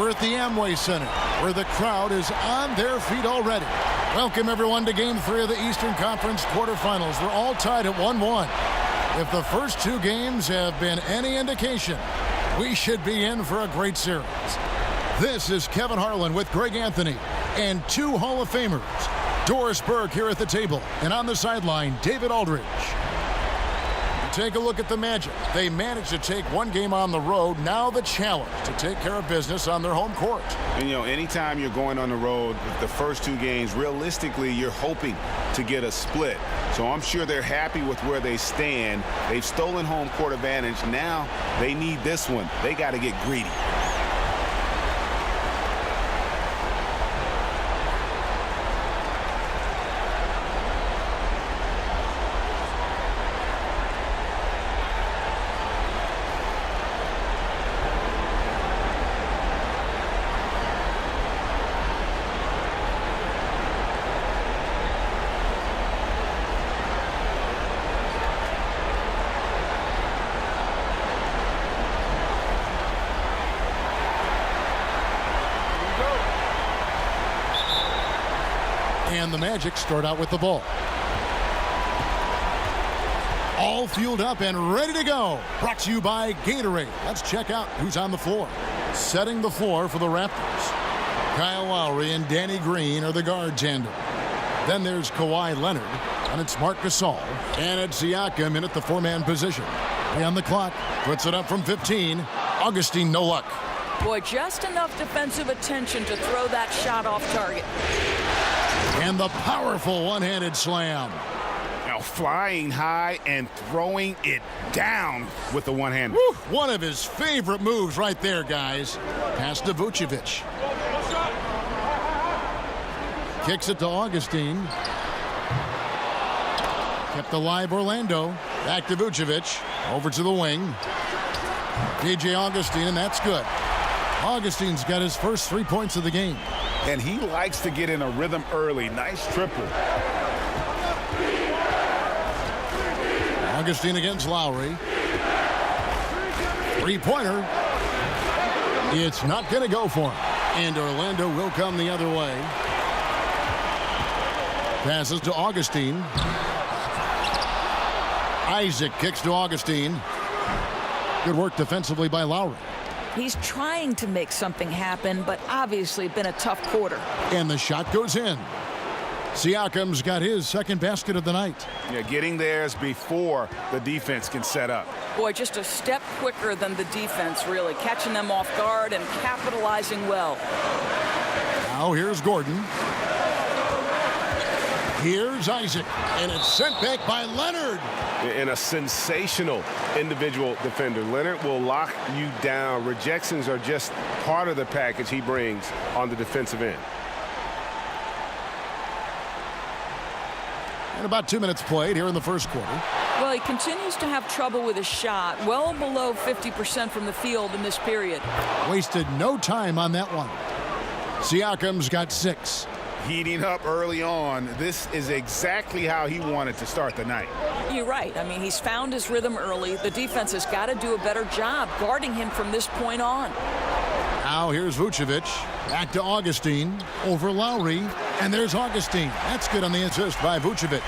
We're at the Amway Center, where the crowd is on their feet already. Welcome, everyone, to Game 3 of the Eastern Conference quarterfinals. We're all tied at 1-1. If the first two games have been any indication, we should be in for a great series. This is Kevin Harlan with Greg Anthony and two Hall of Famers. Doris Burke here at the table, and on the sideline, David Aldridge. Take a look at the Magic. They managed to take one game on the road. Now the challenge to take care of business on their home court. And, you know, anytime you're going on the road with the first two games, realistically, you're hoping to get a split. So I'm sure they're happy with where they stand. They've stolen home court advantage. Now they need this one. They got to get greedy. And the Magic start out with the ball. All fueled up and ready to go. Brought to you by Gatorade. Let's check out who's on the floor. Setting the floor for the Raptors. Kyle Lowry and Danny Green are the guard tandem. Then there's Kawhi Leonard, and it's Marc Gasol. And it's Siakam in at the four-man position. And the clock puts it up from 15. Augustine, no luck. Boy, just enough defensive attention to throw that shot off target. And the powerful one-handed slam. Now flying high and throwing it down with the one hand. One of his favorite moves right there, guys. Pass to Vucevic. Kicks it to Augustine. Kept alive Orlando. Back to Vucevic. Over to the wing. DJ Augustine, and that's good. Augustine's got his first 3 points of the game. And he likes to get in a rhythm early. Nice triple. Augustine against Lowry. Three-pointer. It's not going to go for him. And Orlando will come the other way. Passes to Augustine. Isaac kicks to Augustine. Good work defensively by Lowry. He's trying to make something happen, but obviously been a tough quarter. And the shot goes in. Siakam's got his second basket of the night. Yeah, getting theirs before the defense can set up. Boy, just a step quicker than the defense, really. Catching them off guard and capitalizing well. Now here's Gordon. Here's Isaac. And it's sent back by Leonard. And a sensational individual defender. Leonard will lock you down. Rejections are just part of the package he brings on the defensive end. And about 2 minutes played here in the first quarter. Well, he continues to have trouble with his shot. Well below 50% from the field in this period. Wasted no time on that one. Siakam's got 6. Heating up early on. This is exactly how he wanted to start the night. You're right. I mean, he's found his rhythm early. The defense has got to do a better job guarding him from this point on. Now here's Vucevic. Back to Augustine. Over Lowry. And there's Augustine. That's good on the assist by Vucevic.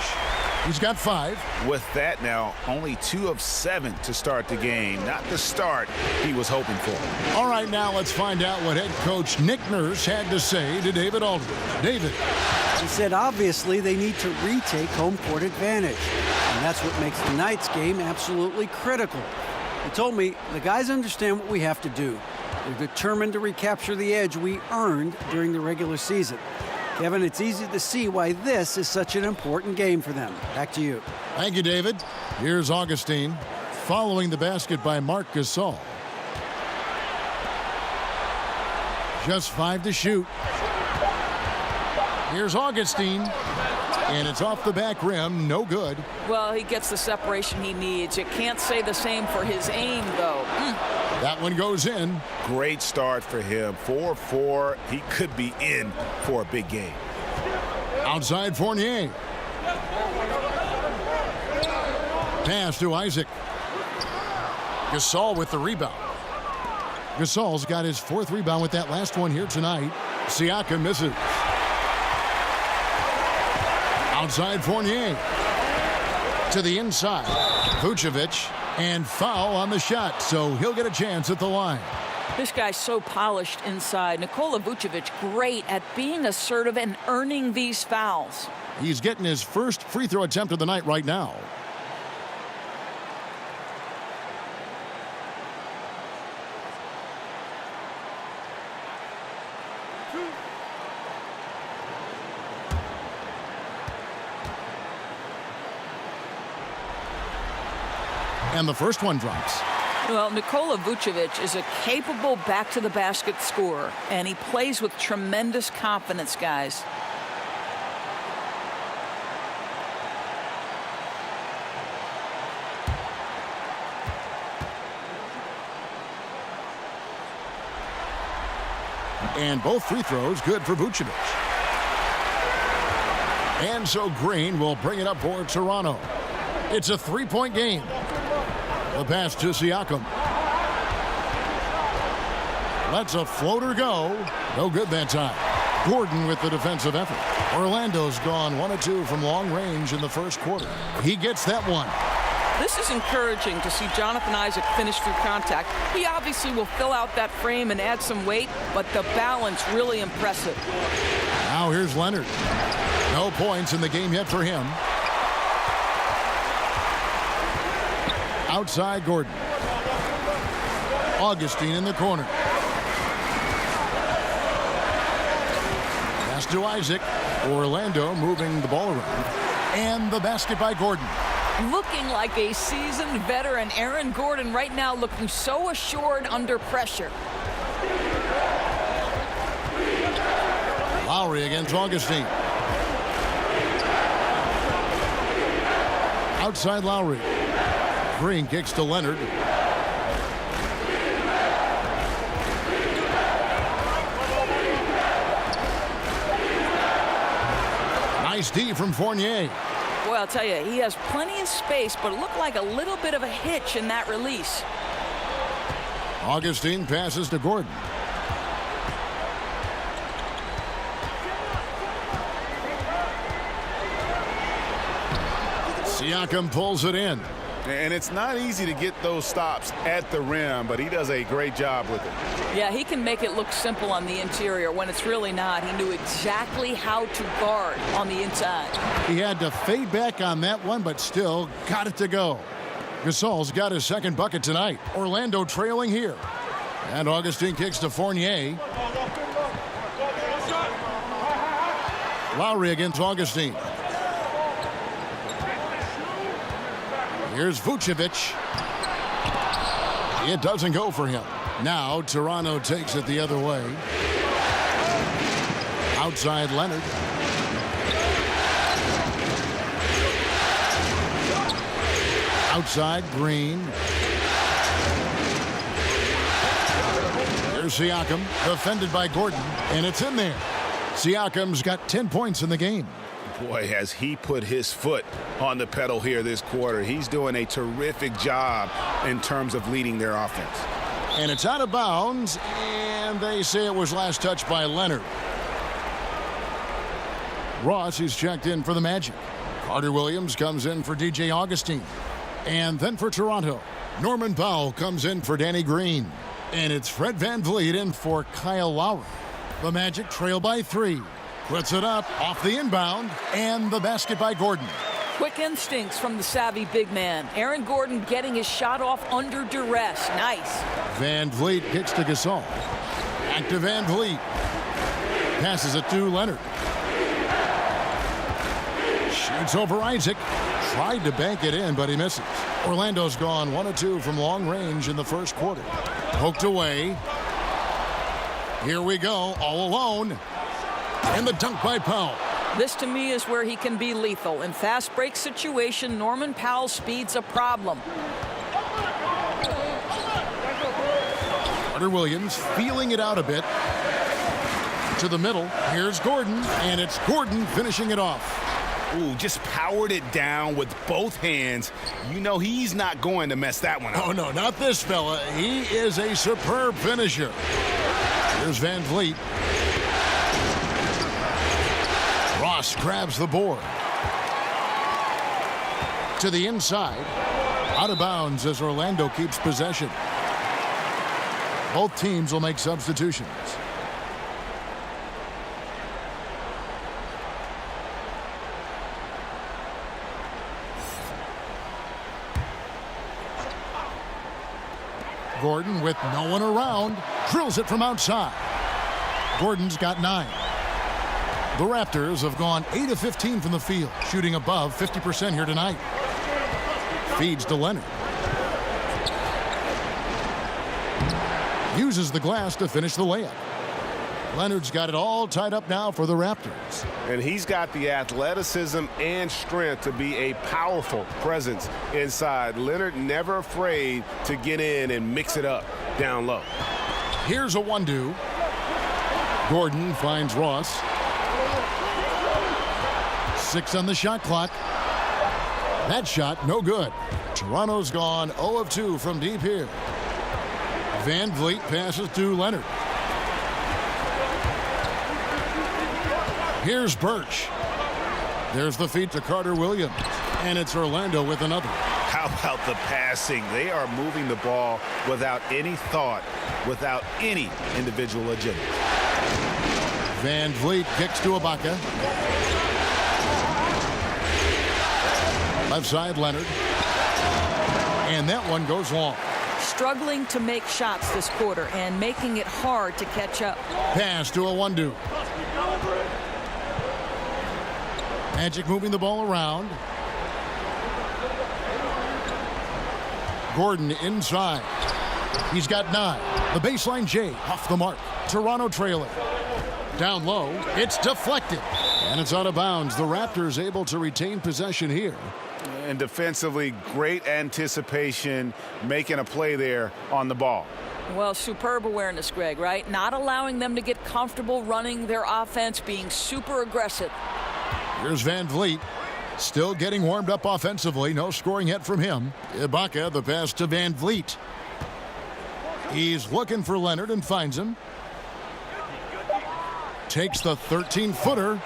He's got 5. With that now, only 2 of 7 to start the game. Not the start he was hoping for. All right, now let's find out what head coach Nick Nurse had to say to David Aldridge. David. He said obviously they need to retake home court advantage. And that's what makes tonight's game absolutely critical. He told me the guys understand what we have to do. They're determined to recapture the edge we earned during the regular season. Kevin, it's easy to see why this is such an important game for them. Back to you. Thank you, David. Here's Augustine following the basket by Marc Gasol. Just 5 to shoot. Here's Augustine. And it's off the back rim. No good. Well, he gets the separation he needs. You can't say the same for his aim, though. That one goes in. Great start for him. 4-4. He could be in for a big game. Outside Fournier. Pass to Isaac. Gasol with the rebound. Gasol's got his 4th rebound with that last one here tonight. Siakam misses. Outside Fournier. To the inside. Vucevic. And foul on the shot, so he'll get a chance at the line. This guy's so polished inside. Nikola Vucevic, great at being assertive and earning these fouls. He's getting his first free throw attempt of the night right now. And the first one drops. Well, Nikola Vucevic is a capable back-to-the-basket scorer, and he plays with tremendous confidence, guys. And both free throws good for Vucevic. And so Green will bring it up for Toronto. It's a 3-point game. The pass to Siakam. Lets a floater go. No good that time. Gordon with the defensive effort. Orlando's gone 1 of 2 from long range in the first quarter. He gets that one. This is encouraging to see Jonathan Isaac finish through contact. He obviously will fill out that frame and add some weight, but the balance really impressive. Now here's Leonard. No points in the game yet for him. Outside Gordon. Augustine in the corner. Pass to Isaac. Orlando moving the ball around. And the basket by Gordon. Looking like a seasoned veteran, Aaron Gordon right now looking so assured under pressure. Lowry against Augustine. Outside Lowry. Green kicks to Leonard. Nice D from Fournier. Boy, I'll tell you, he has plenty of space, but it looked like a little bit of a hitch in that release. Augustine passes to Gordon. Siakam pulls it in. And it's not easy to get those stops at the rim, but he does a great job with it. Yeah, he can make it look simple on the interior when it's really not. He knew exactly how to guard on the inside. He had to fade back on that one, but still got it to go. Gasol's got his second bucket tonight. Orlando trailing here. And Augustine kicks to Fournier. Lowry against Augustine. Here's Vucevic. It doesn't go for him. Now Toronto takes it the other way. Outside Leonard. Outside Green. Here's Siakam, defended by Gordon, and it's in there. Siakam's got 10 points in the game. Boy, has he put his foot on the pedal here this quarter. He's doing a terrific job in terms of leading their offense. And it's out of bounds, and they say it was last touched by Leonard. Ross is checked in for the Magic. Carter Williams comes in for DJ Augustine. And then for Toronto, Norman Powell comes in for Danny Green. And it's Fred VanVleet in for Kyle Lowry. The Magic trail by 3. Puts it up off the inbound, and the basket by Gordon. Quick instincts from the savvy big man. Aaron Gordon getting his shot off under duress. Nice. VanVleet kicks to Gasol. Back to VanVleet. Passes it to Leonard. Shoots over Isaac. Tried to bank it in, but he misses. Orlando's gone 1 of 2 from long range in the first quarter. Poked away. Here we go, all alone. And the dunk by Powell. This, to me, is where he can be lethal. In fast break situation, Norman Powell's speed's a problem. Carter Williams feeling it out a bit. To the middle. Here's Gordon, and it's Gordon finishing it off. Ooh, just powered it down with both hands. You know he's not going to mess that one up. Oh, no, not this fella. He is a superb finisher. Here's Van Vliet. Ross grabs the board. To the inside. Out of bounds as Orlando keeps possession. Both teams will make substitutions. Gordon, with no one around, drills it from outside. Gordon's got 9. The Raptors have gone 8 of 15 from the field, shooting above 50% here tonight. Feeds to Leonard. Uses the glass to finish the layup. Leonard's got it all tied up now for the Raptors. And he's got the athleticism and strength to be a powerful presence inside. Leonard never afraid to get in and mix it up down low. Here's a 1-2. Gordon finds Ross. 6 on the shot clock. That shot, no good. Toronto's gone 0 of 2 from deep here. Van Vliet passes to Leonard. Here's Birch. There's the feed to Carter Williams. And it's Orlando with another. How about the passing? They are moving the ball without any thought, without any individual agility. Van Vliet kicks to Ibaka. Left side, Leonard. And that one goes long. Struggling to make shots this quarter and making it hard to catch up. Pass to a 1-2. Magic moving the ball around. Gordon inside. He's got 9. The baseline J off the mark. Toronto trailing. Down low. It's deflected. And it's out of bounds. The Raptors able to retain possession here. And defensively, great anticipation, making a play there on the ball. Well, superb awareness, Greg, right? Not allowing them to get comfortable running their offense, being super aggressive. Here's Van Vliet. Still getting warmed up offensively. No scoring yet from him. Ibaka, the pass to Van Vliet. He's looking for Leonard and finds him. Takes the 13-footer.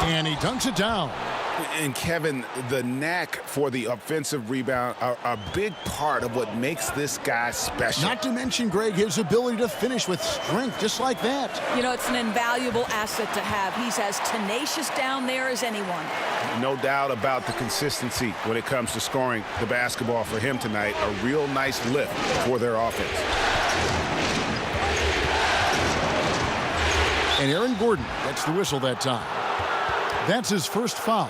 And he dunks it down. And Kevin, the knack for the offensive rebound are a big part of what makes this guy special. Not to mention, Greg, his ability to finish with strength just like that. You know, it's an invaluable asset to have. He's as tenacious down there as anyone. No doubt about the consistency when it comes to scoring the basketball for him tonight. A real nice lift for their offense. And Aaron Gordon gets the whistle that time. That's his first foul.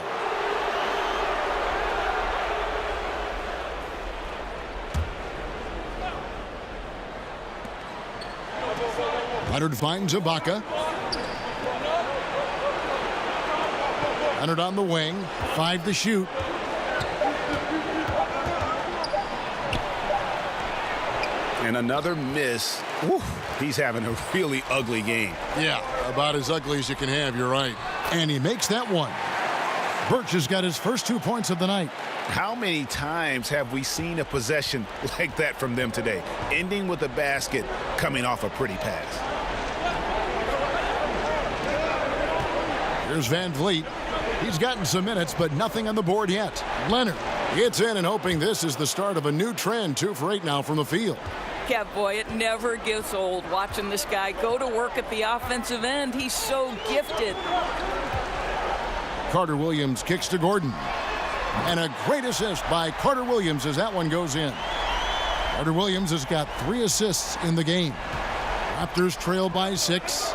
Leonard finds Ibaka. Leonard on the wing. 5 to shoot. And another miss. Whew, he's having a really ugly game. Yeah, about as ugly as you can have, you're right. And he makes that one. Birch has got his first 2 points of the night. How many times have we seen a possession like that from them today? Ending with a basket, coming off a pretty pass. Here's Van Vliet. He's gotten some minutes, but nothing on the board yet. Leonard gets in and hoping this is the start of a new trend. 2 for 8 now from the field. Yeah, boy, it never gets old watching this guy go to work at the offensive end. He's so gifted. Carter Williams kicks to Gordon. And a great assist by Carter Williams as that one goes in. Carter Williams has got 3 assists in the game. Raptors trail by 6.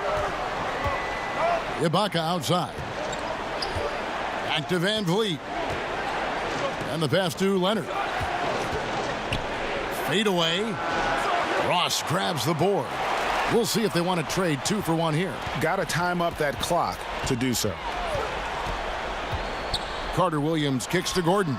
Ibaka outside. Back to Van Vliet. And the pass to Leonard. Fade away. Ross grabs the board. We'll see if they want to trade 2 for 1 here. Got to time up that clock to do so. Carter Williams kicks to Gordon.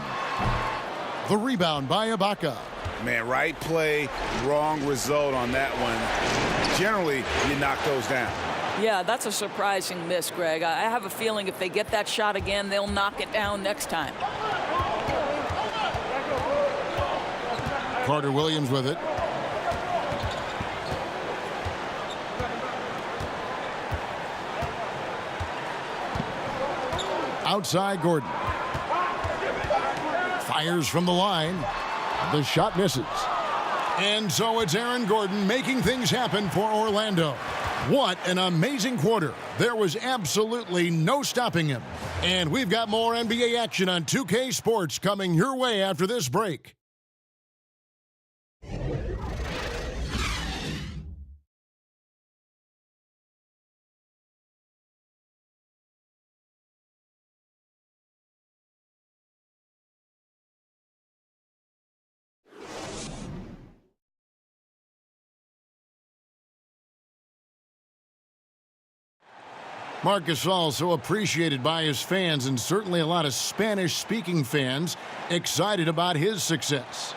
The rebound by Ibaka. Man, right play, wrong result on that one. Generally, you knock those down. Yeah, that's a surprising miss, Greg. I have a feeling if they get that shot again, they'll knock it down next time. Carter Williams with it. Outside Gordon. Fires from the line. The shot misses. And so it's Aaron Gordon making things happen for Orlando. What an amazing quarter. There was absolutely no stopping him. And we've got more NBA action on 2K Sports coming your way after this break. Marc Gasol, so appreciated by his fans, and certainly a lot of Spanish-speaking fans excited about his success.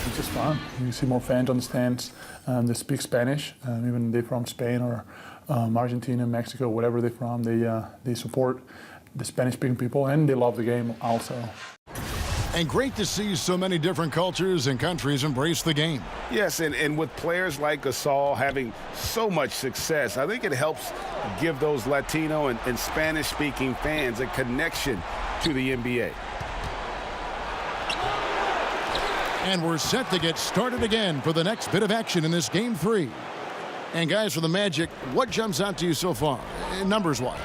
It's just fun. You see more fans on the stands that speak Spanish, even they're from Spain or Argentina, Mexico, whatever they're from. They support the Spanish-speaking people, and they love the game also. And great to see so many different cultures and countries embrace the game. Yes, and with players like Gasol having so much success, I think it helps give those Latino and Spanish-speaking fans a connection to the NBA. And we're set to get started again for the next bit of action in this Game 3. And guys, for the Magic, what jumps out to you so far, numbers-wise?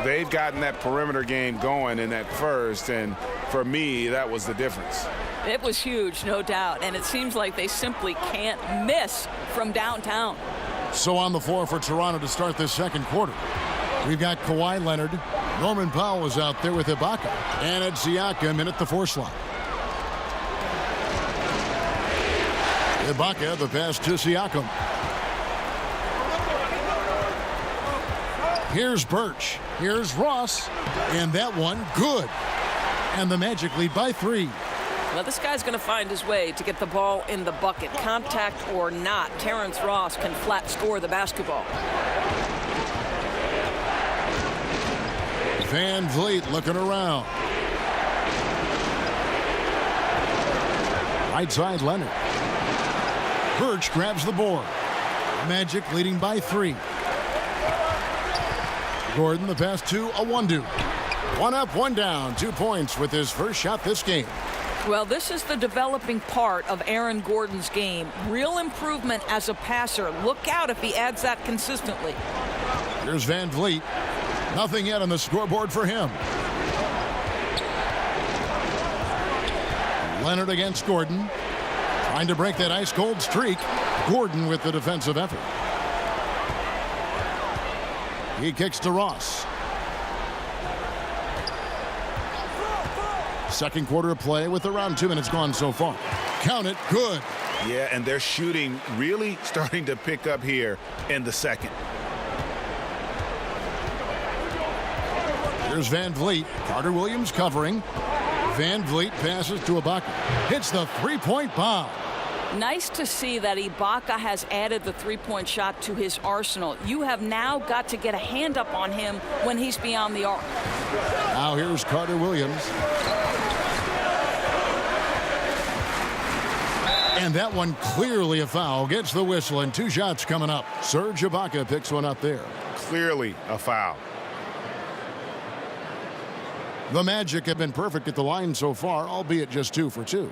They've gotten that perimeter game going in that first, and for me, that was the difference. It was huge, no doubt, and it seems like they simply can't miss from downtown. So on the floor for Toronto to start this second quarter, we've got Kawhi Leonard. Norman Powell is out there with Ibaka, and it's Siakam in at the 4 slot. Ibaka, the pass to Siakam. Here's Birch. Here's Ross. And that one, good. And the Magic lead by 3. Well, this guy's going to find his way to get the ball in the bucket. Contact or not, Terrence Ross can flat score the basketball. Van Vliet looking around. Right side, Leonard. Birch grabs the board. Magic leading by 3. Gordon, the pass to Awundu. 1 up, 1 down. 2 points with his first shot this game. Well, this is the developing part of Aaron Gordon's game. Real improvement as a passer. Look out if he adds that consistently. Here's Van Vliet. Nothing yet on the scoreboard for him. Leonard against Gordon. Trying to break that ice-cold streak. Gordon with the defensive effort. He kicks to Ross. Second quarter of play with around 2 minutes gone so far. Count it, good. Yeah, and their shooting really starting to pick up here in the second. Here's Van Vliet. Carter Williams covering. Van Vliet passes to Ibaka. Hits the three-point bomb. Nice to see that Ibaka has added the three-point shot to his arsenal. You have now got to get a hand up on him when he's beyond the arc. Now here's Carter Williams. And that one clearly a foul. Gets the whistle, and 2 shots coming up. Serge Ibaka picks one up there. Clearly a foul. The Magic have been perfect at the line so far, albeit just 2 for 2.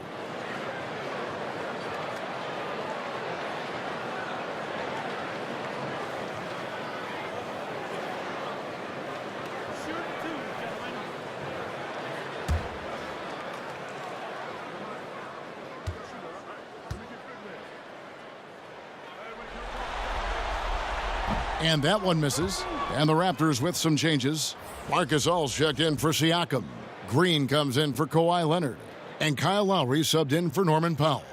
And that one misses. And the Raptors with some changes. Marc Gasol's checked in for Siakam. Green comes in for Kawhi Leonard. And Kyle Lowry subbed in for Norman Powell.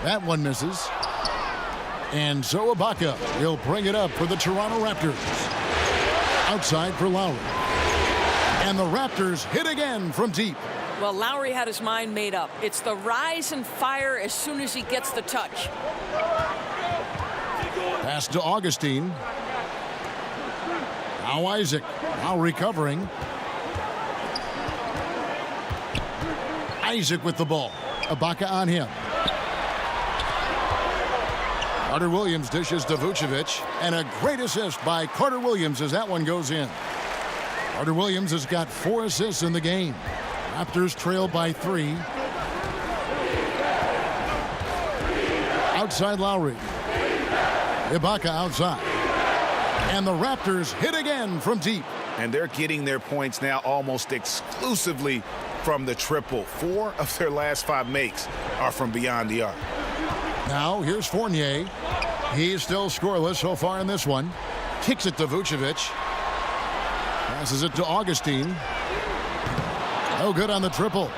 That one misses. And so Ibaka will bring it up for the Toronto Raptors. Outside for Lowry. And the Raptors hit again from deep. Well, Lowry had his mind made up. It's the rise and fire as soon as he gets the touch. Pass to Augustine. Now Isaac. Now recovering. Isaac with the ball. Ibaka on him. Carter Williams dishes to Vucevic. And a great assist by Carter Williams as that one goes in. Carter Williams has got 4 assists in the game. Raptors trail by 3. Outside Lowry. Ibaka outside. And the Raptors hit again from deep. And they're getting their points now almost exclusively from the triple. 4 of their last 5 makes are from beyond the arc. Now here's Fournier. He's still scoreless so far in this one. Kicks it to Vucevic. Passes it to Augustine. No good on the triple.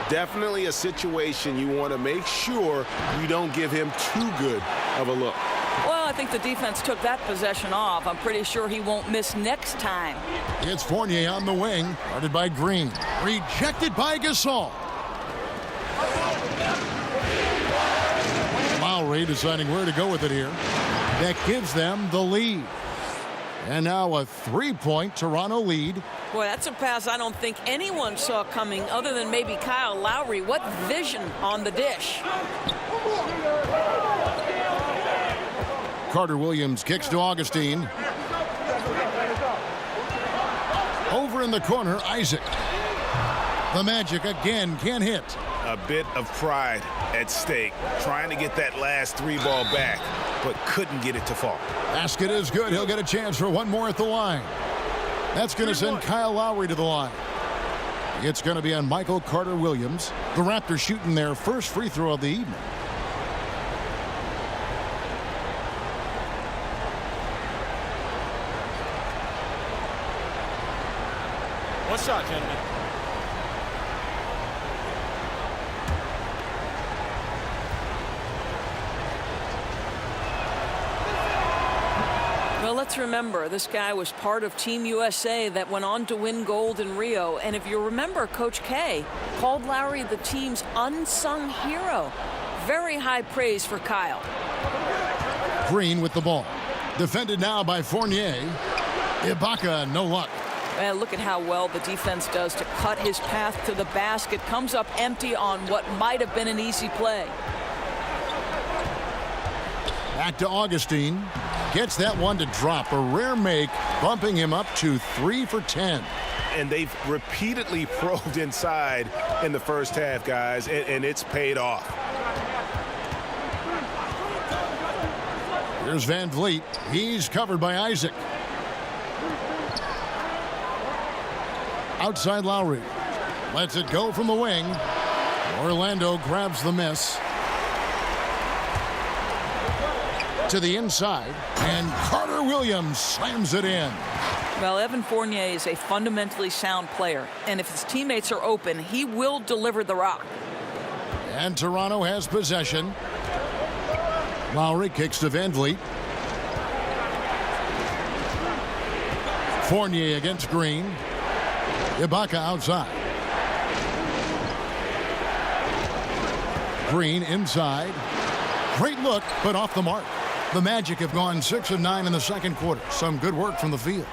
Definitely a situation you want to make sure you don't give him too good of a look. Well, I think the defense took that possession off. I'm pretty sure he won't miss next time. It's Fournier on the wing. Guarded by Green. Rejected by Gasol. Lowry deciding where to go with it here. That gives them the lead. And now a 3-point Toronto lead. Boy, that's a pass I don't think anyone saw coming other than maybe Kyle Lowry. What vision on the dish. Carter Williams kicks to Augustine. Over in the corner, Isaac. The Magic again can't hit. A bit of pride at stake, trying to get that last 3-ball back, but couldn't get it to fall. Basket is good. He'll get a chance for one more at the line. That's going to send Kyle Lowry to the line. It's going to be on Michael Carter Williams. The Raptors shooting their first free throw of the evening. One shot, gentlemen. Well, let's remember, this guy was part of Team USA that went on to win gold in Rio. And if you remember, Coach K called Lowry the team's unsung hero. Very high praise for Kyle. Green with the ball. Defended now by Fournier. Ibaka, no luck. Well, look at how well the defense does to cut his path to the basket. Comes up empty on what might have been an easy play. Back to Augustine. Gets that one to drop. A rare make, bumping him up to 3 for 10. And they've repeatedly probed inside in the first half, guys, and it's paid off. Here's Van Vliet. He's covered by Isaac. Outside Lowry. Lets it go from the wing. Orlando grabs the miss. To the inside. And Carter Williams slams it in. Well, Evan Fournier is a fundamentally sound player. And if his teammates are open, he will deliver the rock. And Toronto has possession. Lowry kicks to Van Vliet. Fournier against Green. Ibaka outside. Green inside. Great look, but off the mark. The Magic have gone 6 of 9 in the second quarter. Some good work from the field.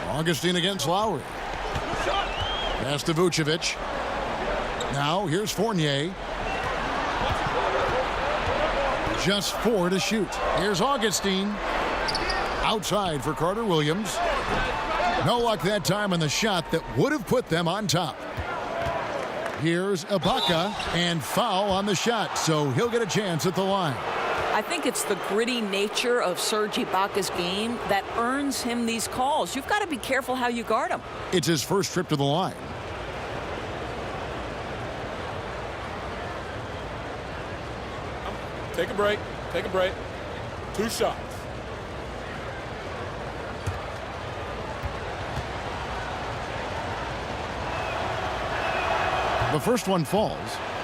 Augustine against Lowry. Pass to Vucevic. Now here's Fournier. Just 4 to shoot. Here's Augustine. Outside for Carter Williams. No luck that time on the shot that would have put them on top. Here's Ibaka, and foul on the shot, so he'll get a chance at the line. I think it's the gritty nature of Serge Ibaka's game that earns him these calls. You've got to be careful how you guard him. It's his first trip to the line. Take a break. Take a break. 2 shots. The first one falls.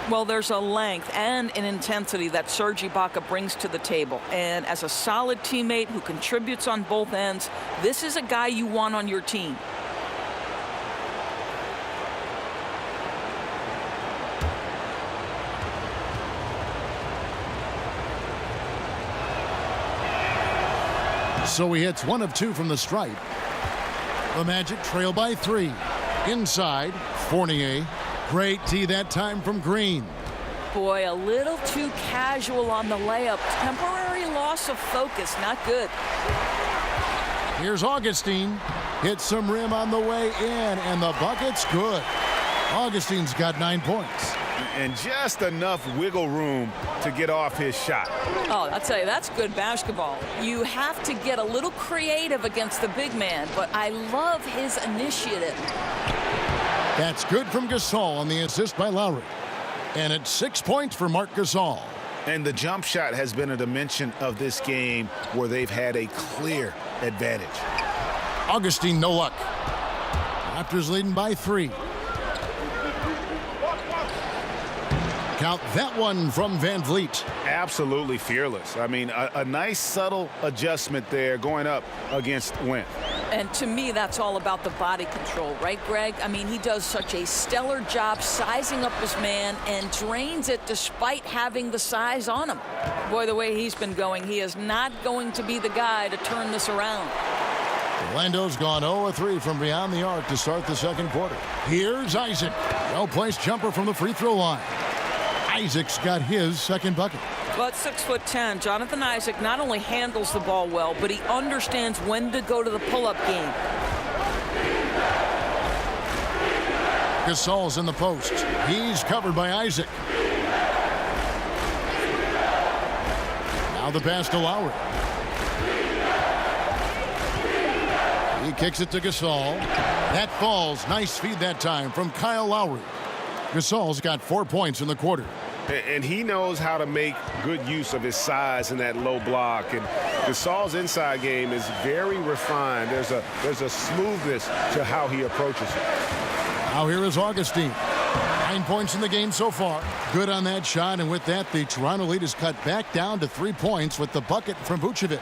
Well, there's a length and an intensity that Serge Ibaka brings to the table. And as a solid teammate who contributes on both ends, this is a guy you want on your team. So he hits 1 of 2 from the stripe. The Magic trail by 3. Inside, Fournier. Great tee that time from Green. Boy, a little too casual on the layup. Temporary loss of focus. Not good. Here's Augustine. Hits some rim on the way in, and the bucket's good. Augustine's got 9 points. And just enough wiggle room to get off his shot. Oh, I'll tell you, that's good basketball. You have to get a little creative against the big man, but I love his initiative. That's good from Gasol on the assist by Lowry. And it's 6 points for Marc Gasol. And the jump shot has been a dimension of this game where they've had a clear advantage. Augustine, no luck. Raptors leading by 3. Count that one from Van Vliet. Absolutely fearless. I mean, a nice subtle adjustment there going up against Wentz. And to me, that's all about the body control, right, Greg? I mean, he does such a stellar job sizing up his man and drains it despite having the size on him. Boy, the way he's been going, he is not going to be the guy to turn this around. Orlando's gone 0-3 from beyond the arc to start the second quarter. Here's Isaac. Well-placed jumper from the free throw line. Isaac's got his second bucket. But 6'10", Jonathan Isaac not only handles the ball well, but he understands when to go to the pull-up game. Gasol's in the post. He's covered by Isaac. Now the pass to Lowry. He kicks it to Gasol. That falls. Nice feed that time from Kyle Lowry. Gasol's got 4 points in the quarter. And he knows how to make good use of his size in that low block. And Gasol's inside game is very refined. There's a smoothness to how he approaches it. Now here is Augustine. 9 points in the game so far. Good on that shot, and with that, the Toronto lead is cut back down to 3 points with the bucket from Vucevic.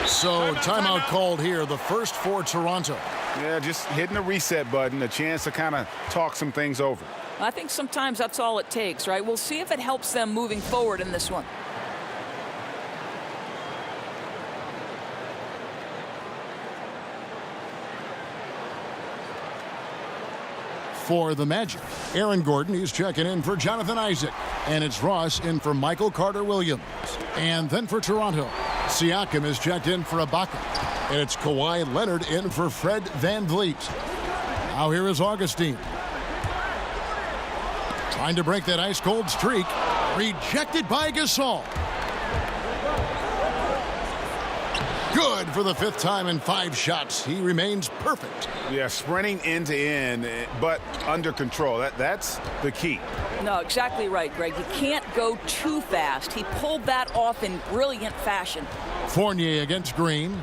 So timeout called here, the first for Toronto. Yeah, just hitting the reset button, a chance to kind of talk some things over. I think sometimes that's all it takes, right? We'll see if it helps them moving forward in this one. For the Magic, Aaron Gordon, he's checking in for Jonathan Isaac. And it's Ross in for Michael Carter-Williams. And then for Toronto, Siakam is checked in for Ibaka. And it's Kawhi Leonard in for Fred VanVleet. Now here is Augustine. Trying to break that ice-cold streak. Rejected by Gasol. Good for the 5th time in 5 shots. He remains perfect. Yeah, sprinting end to end, but under control. That's the key. No, exactly right, Greg. You can't go too fast. He pulled that off in brilliant fashion. Fournier against Green.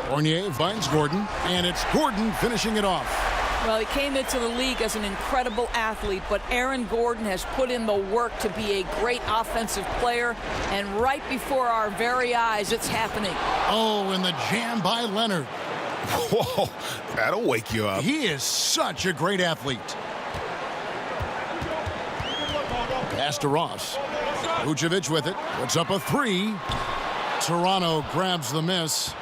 Fournier finds Gordon, and it's Gordon finishing it off. Well, he came into the league as an incredible athlete, but Aaron Gordon has put in the work to be a great offensive player, and right before our very eyes, it's happening. Oh, and the jam by Leonard. Whoa, that'll wake you up. He is such a great athlete. Pass to Ross. Vucevic with it. Puts up a 3. Toronto grabs the miss.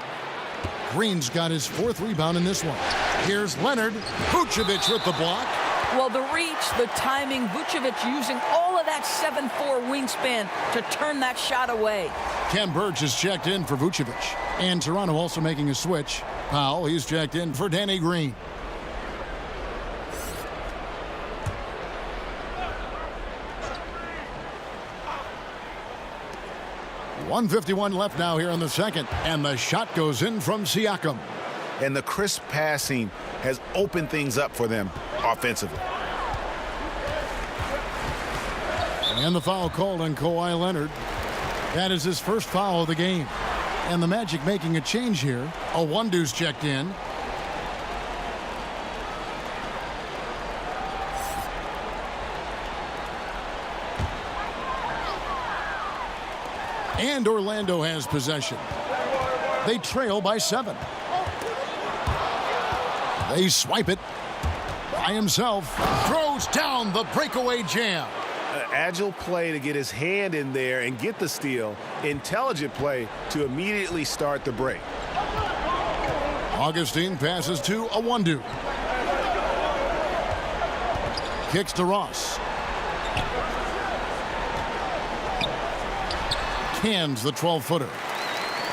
Green's got his 4th rebound in this one. Here's Leonard. Vucevic with the block. Well, the reach, the timing, Vucevic using all of that 7'4" wingspan to turn that shot away. Ken Burge is checked in for Vucevic. And Toronto also making a switch. Powell, he's checked in for Danny Green. .151 left now here in the second. And the shot goes in from Siakam. And the crisp passing has opened things up for them offensively. And the foul called on Kawhi Leonard. That is his first foul of the game. And the Magic making a change here. Owundu's checked in. And Orlando has possession. They trail by 7. They swipe it. By himself. Throws down the breakaway jam. Agile play to get his hand in there and get the steal. Intelligent play to immediately start the break. Augustine passes to Awandu. Kicks to Ross. Cans the 12-footer.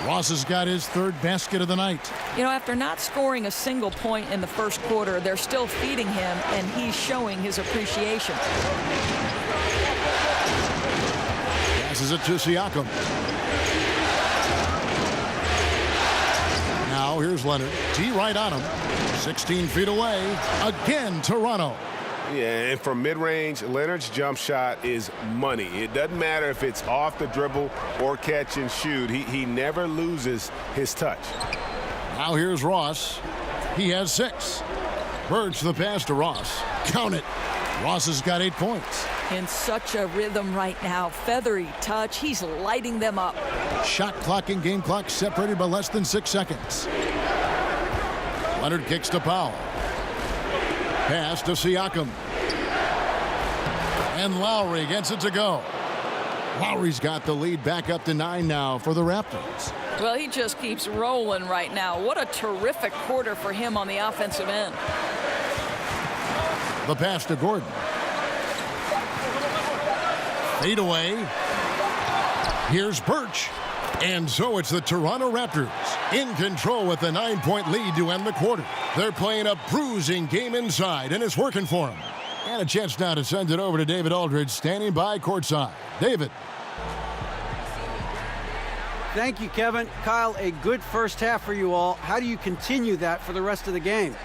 Ross has got his 3rd basket of the night. You know, after not scoring a single point in the first quarter, they're still feeding him, and he's showing his appreciation. Passes it to Siakam. Now here's Leonard. T right on him. 16 feet away. Again, Toronto. Yeah, and from mid-range, Leonard's jump shot is money. It doesn't matter if it's off the dribble or catch and shoot. He never loses his touch. Now here's Ross. He has 6. Birch the pass to Ross. Count it. Ross has got 8 points. In such a rhythm right now. Feathery touch. He's lighting them up. Shot clock and game clock separated by less than 6 seconds. Leonard kicks to Powell. Pass to Siakam. And Lowry gets it to go. Lowry's got the lead back up to 9 now for the Raptors. Well, he just keeps rolling right now. What a terrific quarter for him on the offensive end. The pass to Gordon. Fade away. Here's Birch. And so it's the Toronto Raptors in control with a 9-point lead to end the quarter. They're playing a bruising game inside, and it's working for them. And a chance now to send it over to David Aldridge, standing by courtside. David. Thank you, Kevin. Kyle, a good first half for you all. How do you continue that for the rest of the game?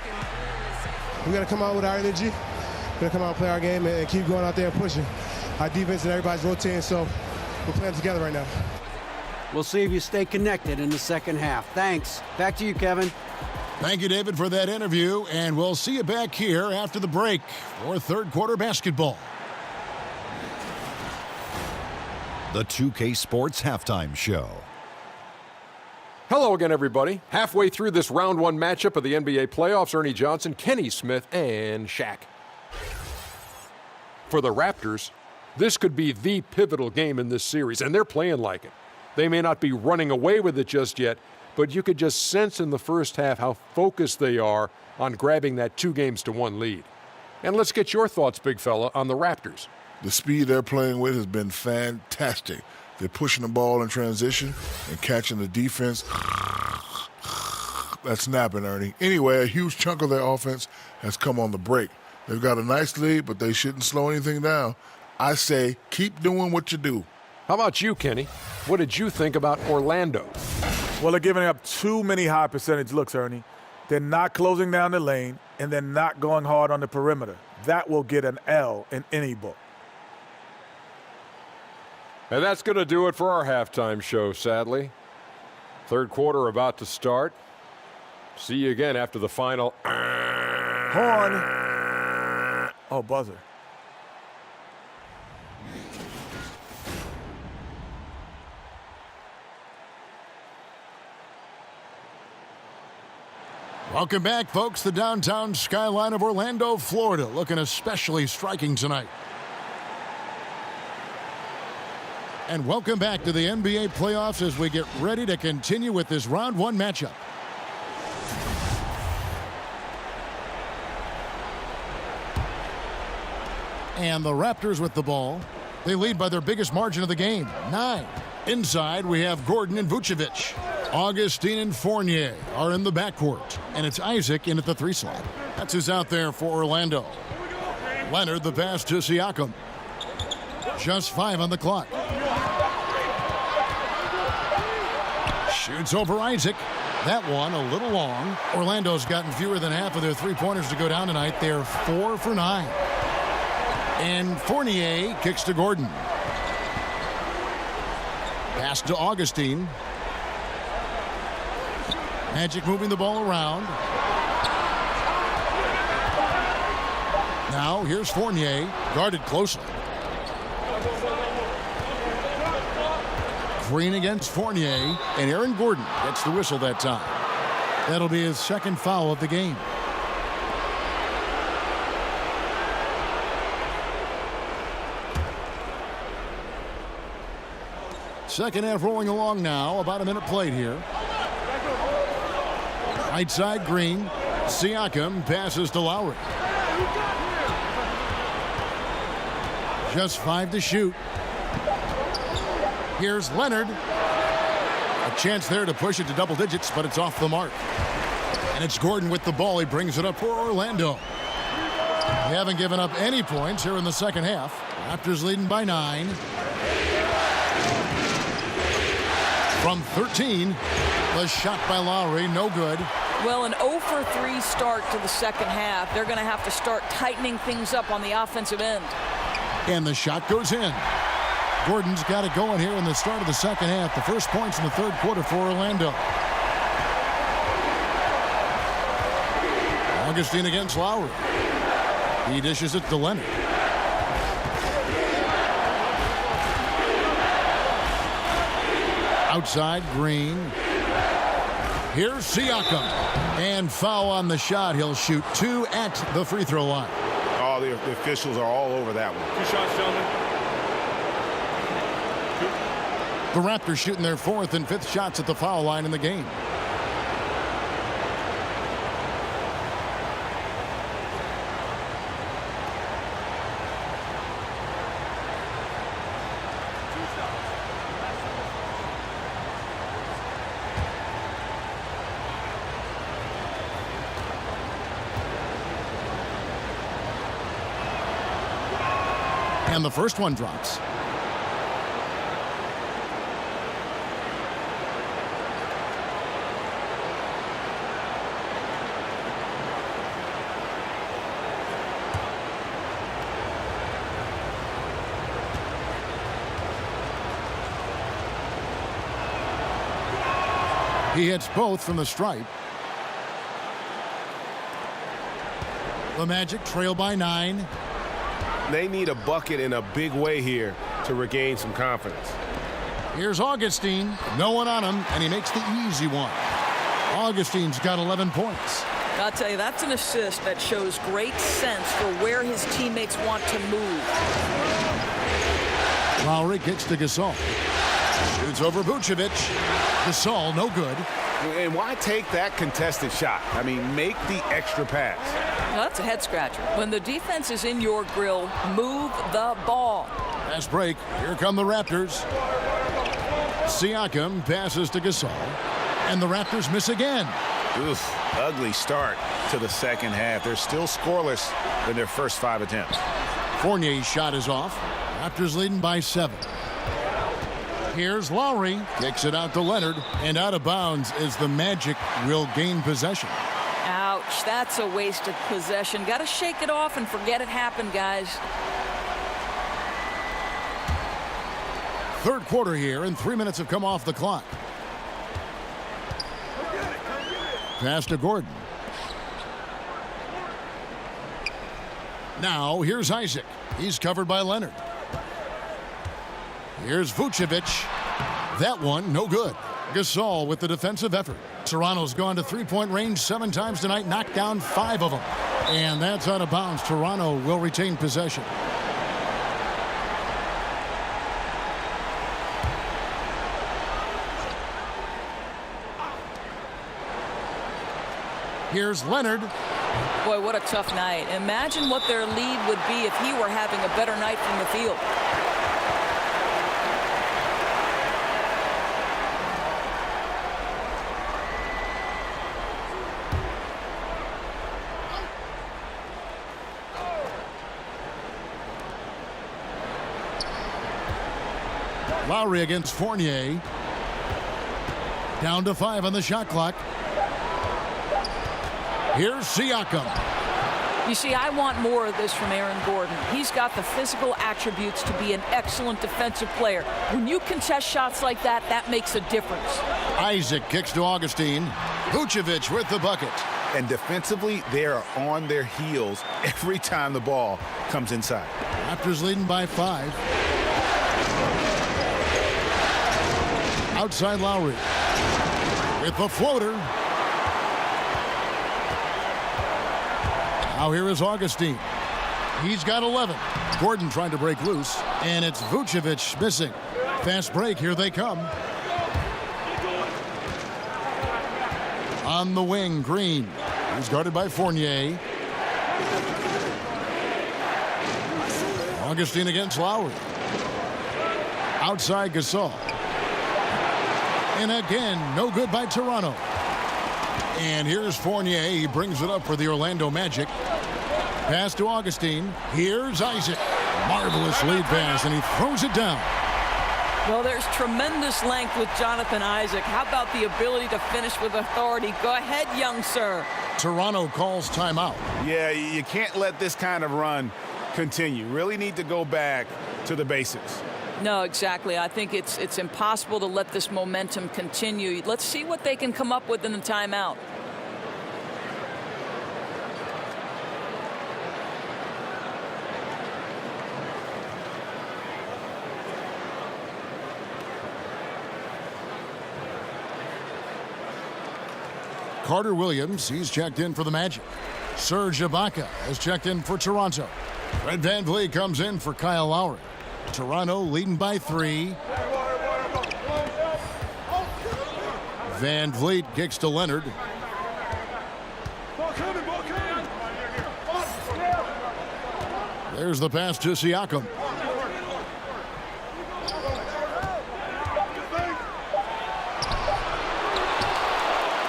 We got to come out with our energy. We got to come out and play our game and keep going out there and pushing. Our defense and everybody's rotating, so we're playing together right now. We'll see if you stay connected in the second half. Thanks. Back to you, Kevin. Thank you, David, for that interview, and we'll see you back here after the break for third quarter basketball. The 2K Sports Halftime Show. Hello again, everybody. Halfway through this round one matchup of the NBA playoffs, Ernie Johnson, Kenny Smith, and Shaq. For the Raptors, this could be the pivotal game in this series, and they're playing like it. They may not be running away with it just yet, but you could just sense in the first half how focused they are on grabbing that 2-1 lead. And let's get your thoughts, big fella, on the Raptors. The speed they're playing with has been fantastic. They're pushing the ball in transition and catching the defense. That's snapping, Ernie. Anyway, a huge chunk of their offense has come on the break. They've got a nice lead, but they shouldn't slow anything down. I say keep doing what you do. How about you, Kenny? What did you think about Orlando? Well, they're giving up too many high percentage looks, Ernie. They're not closing down the lane, and they're not going hard on the perimeter. That will get an L in any book. And that's going to do it for our halftime show, sadly. Third quarter about to start. See you again after the final. Horn. Oh, buzzer. Welcome back, folks. The downtown skyline of Orlando, Florida, looking especially striking tonight. And welcome back to the NBA playoffs as we get ready to continue with this round one matchup. And the Raptors with the ball. They lead by their biggest margin of the game, 9. Inside, we have Gordon and Vucevic. Augustine and Fournier are in the backcourt, and it's Isaac in at the 3 slot. That's who's out there for Orlando. Leonard, the pass to Siakam. Just 5 on the clock. Shoots over Isaac. That one a little long. Orlando's gotten fewer than half of their 3-pointers to go down tonight. They're 4 for 9. And Fournier kicks to Gordon. Pass to Augustine. Magic moving the ball around. Now here's Fournier, guarded closely. Green against Fournier, and Aaron Gordon gets the whistle that time. That'll be his second foul of the game. Second half rolling along now. About a minute played here. Right side, Green. Siakam passes to Lowry. Just 5 to shoot. Here's Leonard. A chance there to push it to double digits, but it's off the mark. And it's Gordon with the ball. He brings it up for Orlando. They haven't given up any points here in the second half. Raptors leading by 9. From 13, the shot by Lowry, no good. Well, an 0 for 3 start to the second half. They're going to have to start tightening things up on the offensive end. And the shot goes in. Gordon's got it going here in the start of the second half. The first points in the third quarter for Orlando. Augustine against Lowry. He dishes it to Leonard. Outside, Green. Here's Siakam. And foul on the shot. He'll shoot 2 at the free throw line. Oh, the officials are all over that one. 2 shots, gentlemen. The Raptors shooting their 4th and 5th shots at the foul line in the game. And the first one drops. He hits both from the stripe. The Magic trail by 9. They need a bucket in a big way here to regain some confidence. Here's Augustine. No one on him, and he makes the easy one. Augustine's got 11 points. I'll tell you, that's an assist that shows great sense for where his teammates want to move. Lowry gets to Gasol. Shoots over Vucevic. Gasol, no good. And why take that contested shot? I mean, make the extra pass. Well, that's a head scratcher. When the defense is in your grill, move the ball. Fast break. Here come the Raptors. Siakam passes to Gasol. And the Raptors miss again. Oof, ugly start to the second half. They're still scoreless in their first 5 attempts. Fournier's shot is off. Raptors leading by 7. Here's Lowry. Kicks it out to Leonard. And out of bounds as the Magic will gain possession. Ouch, that's a wasted possession. Got to shake it off and forget it happened, guys. Third quarter here, and 3 minutes have come off the clock. Pass to Gordon. Now, here's Isaac. He's covered by Leonard. Here's Vucevic. That one, no good. Gasol with the defensive effort. Toronto's gone to three-point range 7 times tonight, knocked down 5 of them. And that's out of bounds. Toronto will retain possession. Here's Leonard. Boy, what a tough night. Imagine what their lead would be if he were having a better night from the field. Lowry against Fournier. Down to 5 on the shot clock. Here's Siakam. You see, I want more of this from Aaron Gordon. He's got the physical attributes to be an excellent defensive player. When you contest shots like that, that makes a difference. Isaac kicks to Augustine. Vucevic with the bucket. And defensively, they are on their heels every time the ball comes inside. Raptors leading by 5. Outside Lowry. With the floater. Now here is Augustine. He's got 11. Gordon trying to break loose. And it's Vucevic missing. Fast break. Here they come. On the wing, Green. He's guarded by Fournier. Augustine against Lowry. Outside Gasol. And again, no good by Toronto. And here's Fournier. He brings it up for the Orlando Magic. Pass to Augustine. Here's Isaac. Marvelous lead pass, and he throws it down. Well, there's tremendous length with Jonathan Isaac. How about the ability to finish with authority? Go ahead, young sir. Toronto calls timeout. Yeah, you can't let this kind of run continue. Really need to go back to the basics. No, exactly. I think it's impossible to let this momentum continue. Let's see what they can come up with in the timeout. Carter Williams, he's checked in for the Magic. Serge Ibaka has checked in for Toronto. Fred VanVleet comes in for Kyle Lowry. Toronto leading by 3. VanVleet kicks to Leonard. There's the pass to Siakam.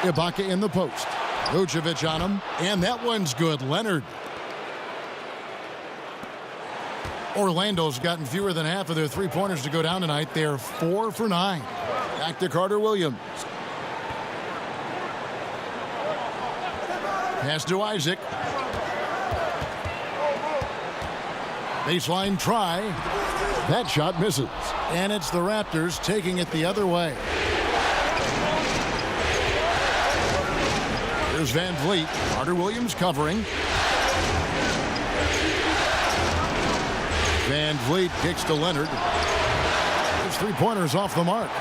Ibaka in the post. Vucevic on him, and that one's good. Leonard. Orlando's gotten fewer than half of their three-pointers to go down tonight. They're 4 for 9. Back to Carter Williams. Pass to Isaac. Baseline try. That shot misses. And it's the Raptors taking it the other way. Here's VanVleet. Carter Williams covering. VanVleet kicks to Leonard. His three-pointers off the mark.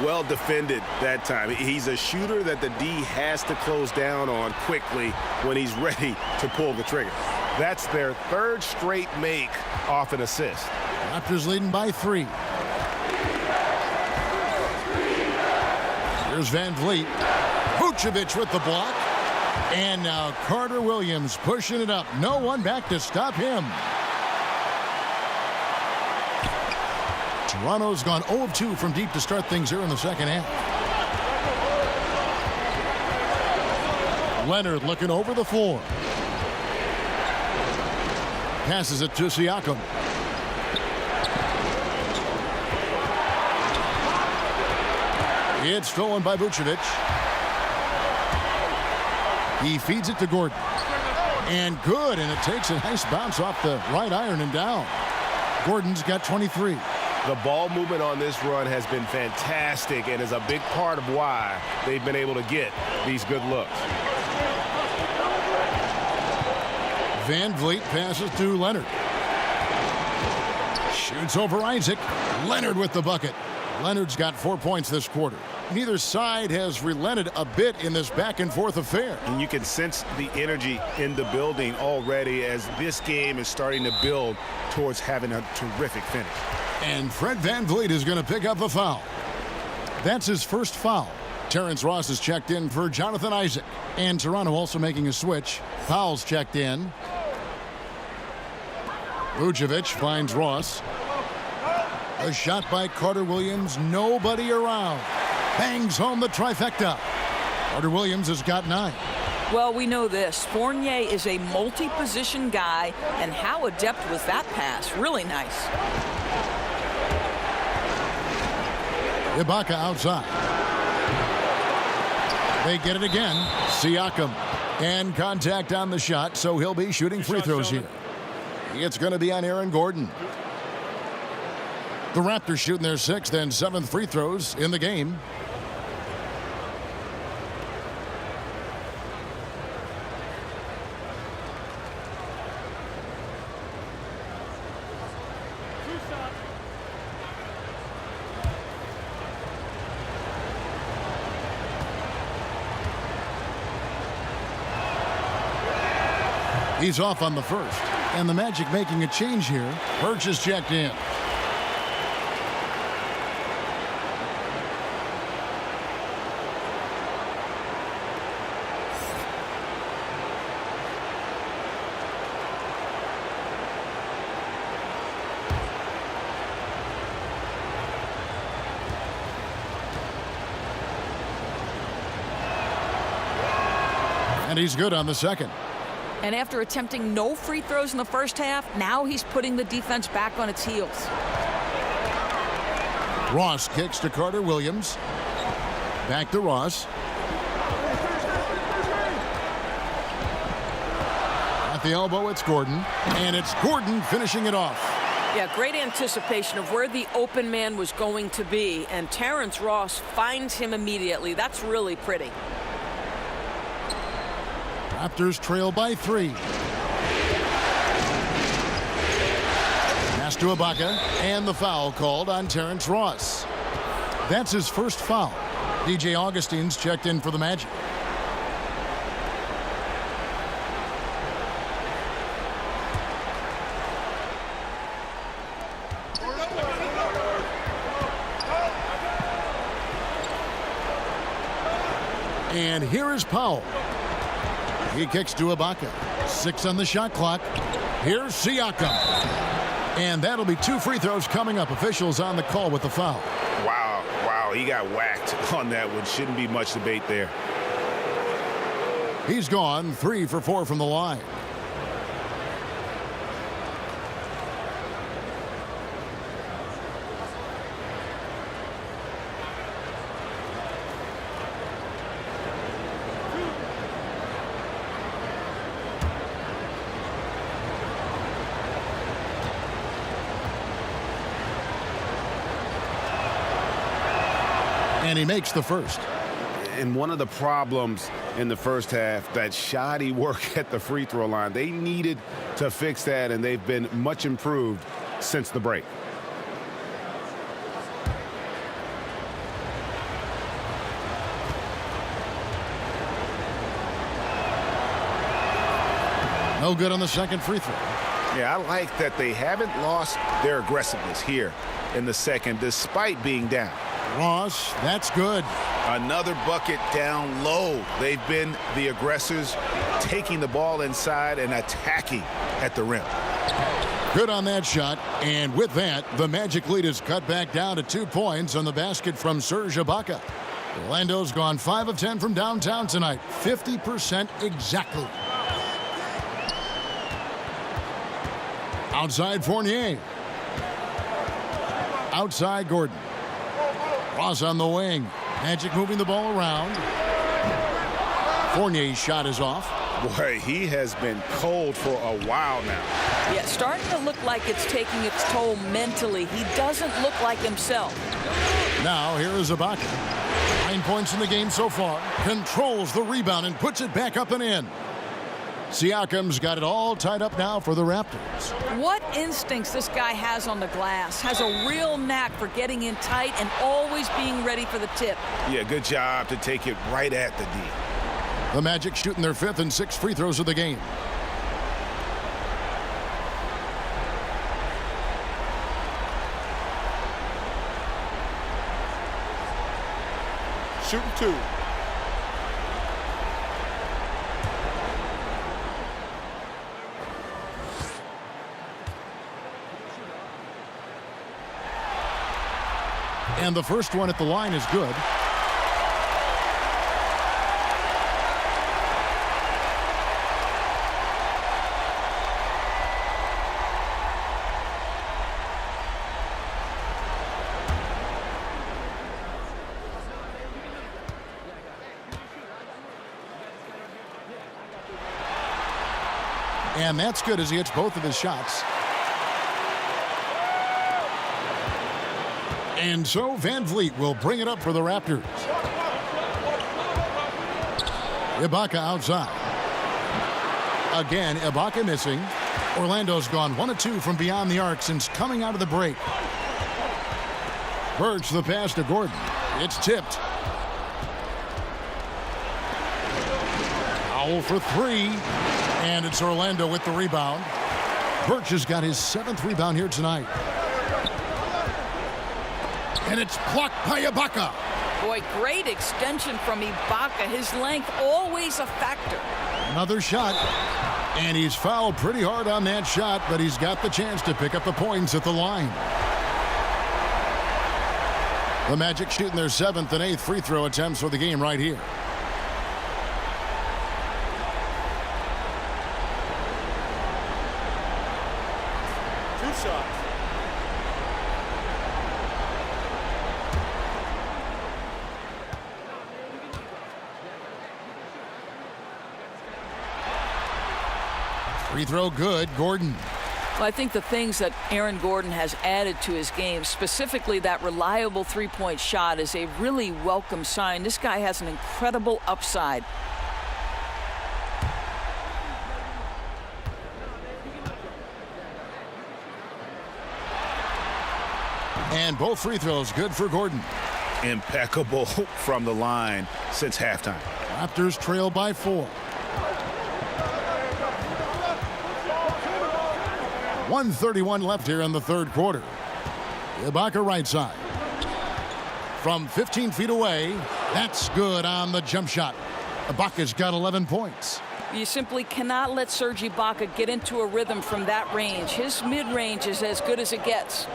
Well defended that time. He's a shooter that the D has to close down on quickly when he's ready to pull the trigger. That's their 3rd straight make off an assist. Raptors leading by 3. Here's VanVleet. Vucevic with the block. And now Carter Williams pushing it up. No one back to stop him. Toronto's gone 0 of 2 from deep to start things here in the second half. Leonard looking over the floor. Passes it to Siakam. It's stolen by Vucevic. He feeds it to Gordon. And good, and it takes a nice bounce off the right iron and down. Gordon's got 23. The ball movement on this run has been fantastic and is a big part of why they've been able to get these good looks. VanVleet passes to Leonard. Shoots over Isaac. Leonard with the bucket. Leonard's got 4 points this quarter. Neither side has relented a bit in this back-and-forth affair. And you can sense the energy in the building already as this game is starting to build towards having a terrific finish. And Fred VanVleet is going to pick up a foul. That's his first foul. Terrence Ross has checked in for Jonathan Isaac. And Toronto also making a switch. Powell's checked in. Vucevic finds Ross. A shot by Carter Williams. Nobody around. Bangs home the trifecta. Carter Williams has got 9. Well, we know this. Fournier is a multi-position guy, and how adept was that pass? Really nice. Ibaka outside. They get it again. Siakam. And contact on the shot, so he'll be shooting free throws here. It's going to be on Aaron Gordon. The Raptors shooting their 6th and 7th free throws in the game. He's off on the first. And the Magic making a change here. Birch is checked in. And he's good on the second. And after attempting no free throws in the first half, now he's putting the defense back on its heels. Ross kicks to Carter Williams. Back to Ross. At the elbow, it's Gordon. And it's Gordon finishing it off. Yeah, great anticipation of where the open man was going to be. And Terrence Ross finds him immediately. That's really pretty. Raptors trail by 3. Pass to Ibaka, and the foul called on Terrence Ross. That's his first foul. DJ Augustine's checked in for the Magic. And here is Powell. He kicks to Ibaka. 6 on the shot clock. Here's Siakam. And that'll be 2 free throws coming up. Officials on the call with the foul. Wow, he got whacked on that one. Shouldn't be much debate there. He's gone 3 for 4 from the line. And he makes the first. And one of the problems in the first half, that shoddy work at the free throw line. They needed to fix that, and they've been much improved since the break. No good on the second free throw. Yeah, I like that they haven't lost their aggressiveness here in the second, despite being down. Ross, that's good. Another bucket down low. They've been the aggressors, taking the ball inside and attacking at the rim. Good on that shot. And with that, the Magic lead is cut back down to 2 points on the basket from Serge Ibaka. Orlando's gone 5 of 10 from downtown tonight. 50% exactly. Outside Fournier. Outside Gordon. Ross on the wing. Magic moving the ball around. Fournier's shot is off. Boy, he has been cold for a while now. Yeah, starting to look like it's taking its toll mentally. He doesn't look like himself. Now here is Ibaka. 9 points in the game so far. Controls the rebound and puts it back up and in. Siakam's got it all tied up now for the Raptors. What instincts this guy has on the glass. Has a real knack for getting in tight and always being ready for the tip. Yeah, good job to take it right at the D. The Magic shooting their 5th and 6th free throws of the game. Shooting 2. And the first one at the line is good. And that's good as he hits both of his shots. And so Van Vliet will bring it up for the Raptors. Ibaka outside. Again, Ibaka missing. Orlando's gone 1 of 2 from beyond the arc since coming out of the break. Birch the pass to Gordon. It's tipped. Foul for 3. And And it's Orlando with the rebound. Birch has got his 7th rebound here tonight. And it's blocked by Ibaka. Boy, great extension from Ibaka. His length always a factor. Another shot. And he's fouled pretty hard on that shot, but he's got the chance to pick up the points at the line. The Magic shooting their 7th and 8th free throw attempts for the game right here. Free throw good. Gordon. Well, I think the things that Aaron Gordon has added to his game, specifically that reliable three-point shot, is a really welcome sign. This guy has an incredible upside. And both free throws good for Gordon. Impeccable from the line since halftime. Raptors trail by 4. 1:31 left here in the third quarter. Ibaka right side. From 15 feet away, that's good on the jump shot. Ibaka's got 11 points. You simply cannot let Serge Ibaka get into a rhythm from that range. His mid-range is as good as it gets.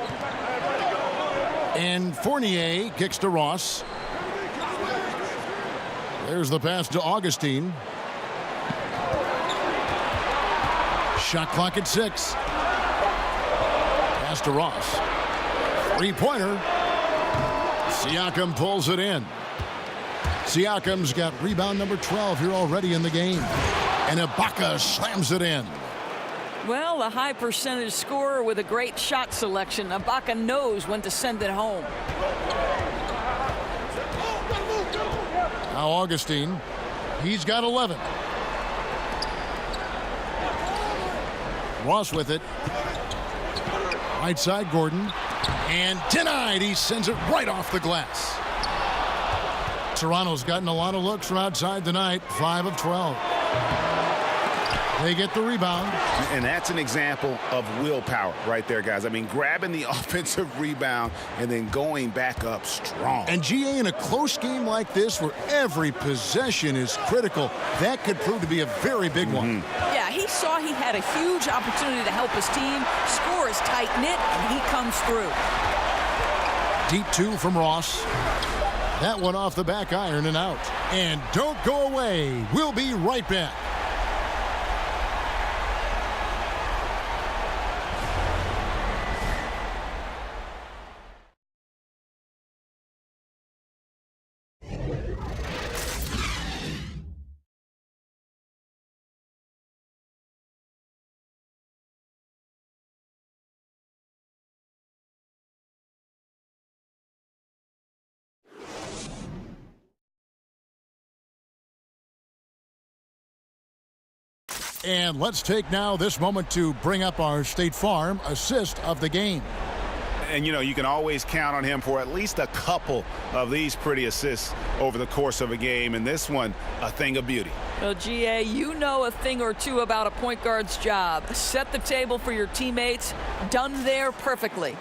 And Fournier kicks to Ross. There's the pass to Augustine. Shot clock at 6. Pass to Ross. Three-pointer. Siakam pulls it in. Siakam's got rebound number 12 here already in the game. And Ibaka slams it in. Well, a high percentage scorer with a great shot selection. Ibaka knows when to send it home. Now Augustine. He's got 11. Ross with it. Right side, Gordon. And denied. He sends it right off the glass. Toronto's gotten a lot of looks from outside tonight. 5 of 12. They get the rebound. And that's an example of willpower right there, guys. I mean, grabbing the offensive rebound and then going back up strong. And GA, in a close game like this where every possession is critical, that could prove to be a very big one. Yeah, he saw he had a huge opportunity to help his team. Score is tight-knit, and he comes through. Deep 2 from Ross. That one off the back iron and out. And don't go away. We'll be right back. And let's take now this moment to bring up our State Farm assist of the game. And, you know, you can always count on him for at least a couple of these pretty assists over the course of a game. And this one, a thing of beauty. Well, GA, you know a thing or two about a point guard's job. Set the table for your teammates. Done there perfectly.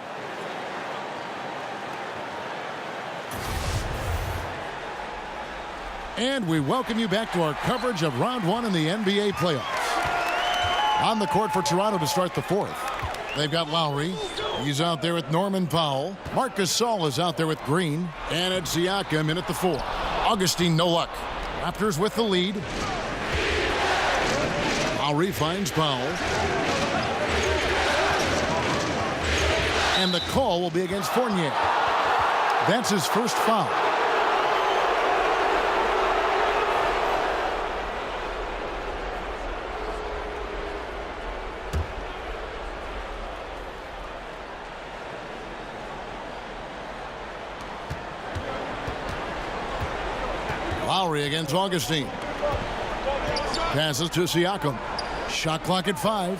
And we welcome you back to our coverage of round 1 in the NBA playoffs. On the court for Toronto to start the 4th. They've got Lowry. He's out there with Norman Powell. Marc Gasol is out there with Green. And it's Siakam in at the 4. Augustine, no luck. Raptors with the lead. Lowry finds Powell. And the call will be against Fournier. That's his first foul. Lowry against Augustine. Passes to Siakam. Shot clock at 5.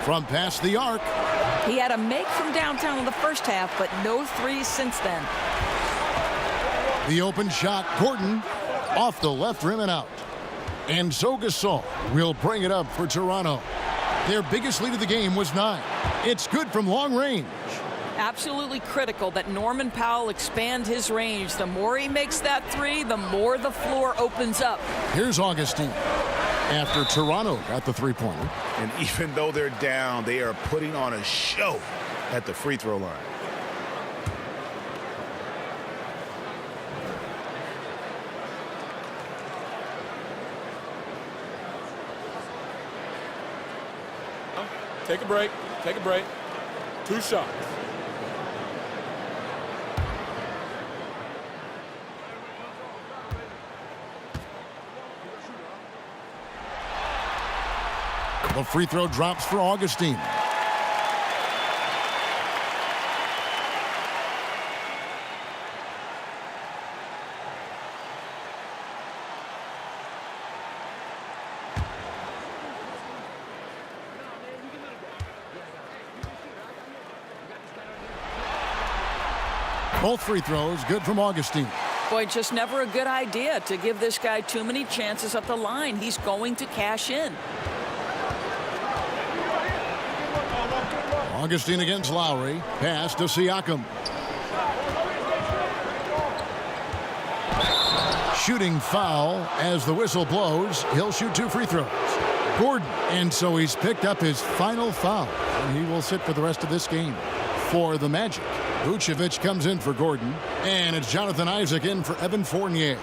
From past the arc. He had a make from downtown in the first half, but no threes since then. The open shot, Gordon, off the left rim and out. And so Gasol will bring it up for Toronto. Their biggest lead of the game was 9. It's good from long range. Absolutely critical that Norman Powell expand his range. The more he makes that three, the more the floor opens up. Here's Augustine after Toronto got the three-pointer. And even though they're down, they are putting on a show at the free throw line. Take a break. Take a break. 2 shots. The free throw drops for Augustine. Both free throws good from Augustine. Boy, just never a good idea to give this guy too many chances at the line. He's going to cash in. Augustine against Lowry. Pass to Siakam. Shooting foul as the whistle blows. He'll shoot 2 free throws. Gordon. And so he's picked up his final foul. And he will sit for the rest of this game for the Magic. Vucevic comes in for Gordon. And it's Jonathan Isaac in for Evan Fournier.